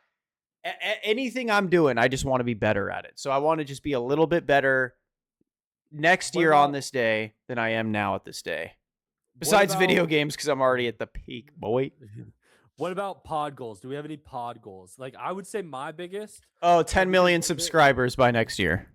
anything I'm doing. I just want to be better at it. So I want to just be a little bit better next What year on about this day than I am now at this day. what Besides video about games, because I'm already at the peak, boy. what about pod goals? Do we have any pod goals? Like I would say my biggest, Oh, and 10 we can million post it. subscribers by next year.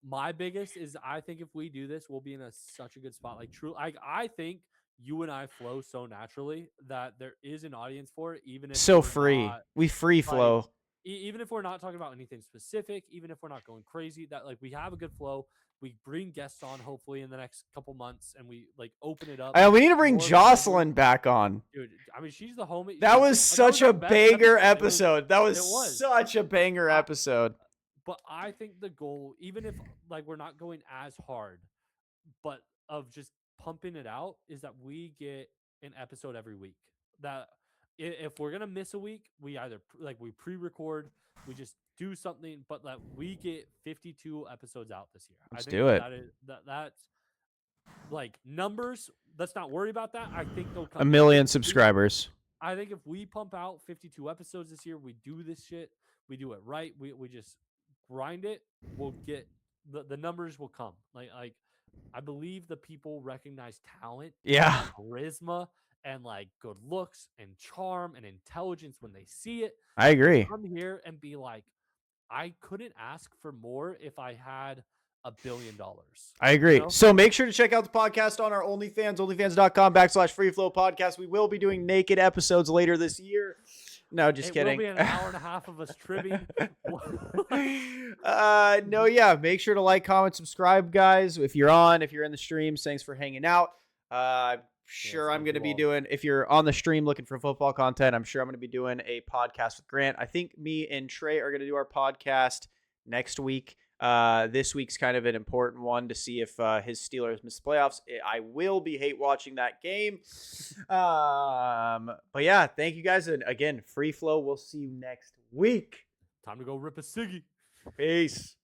My biggest is I think if we do this, we'll be in such a good spot. Like true, I think you and I flow so naturally that there is an audience for it, even if So we're free. not We free like flow. even if we're not talking about anything specific, even if we're not going crazy, that like we have a good flow. We bring guests on hopefully in the next couple months, and we like open it up We need to bring more friendly. Jocelyn back on. Dude, I mean, she's the homie. That was That was such our a best banger episode. episode. That was It was. such a banger I, episode. but I think the goal, even if like we're not going as hard, but of just pumping it out, is that we get an episode every week. That if we're gonna miss a week, we either like we pre-record, we just do something, but that we get 52 episodes out this year. I Let's think do it. that is that's like numbers. Let's not worry about that. I think they'll A come easy. million subscribers. I think if we pump out 52 episodes this year, we do this shit, we do it right, we just grind it, we'll get the numbers will come. Like I believe the people recognize talent Yeah, and charisma and like good looks and charm and intelligence when they see it. I And they'll agree. come here and be like, I couldn't ask for more if I had $1 billion. I You agree. know? So make sure to check out the podcast on our OnlyFans, onlyfans.com/freeflow podcast. We will be doing naked episodes later this year. No, just It kidding. will be an hour and a half of us tribbing. No, yeah. Make sure to like, comment, subscribe, guys. If you're in the streams, thanks for hanging out. Sure, I'm thank going to you be all. doing, if you're on the stream looking for football content, I'm sure I'm going to be doing a podcast with Grant. I think me and Trey are going to do our podcast next week. This week's kind of an important one to see if his Steelers miss playoffs. I will be hate watching that game. But yeah, thank you guys. And again, free flow. We'll see you next week. Time to go rip a ciggy. Peace.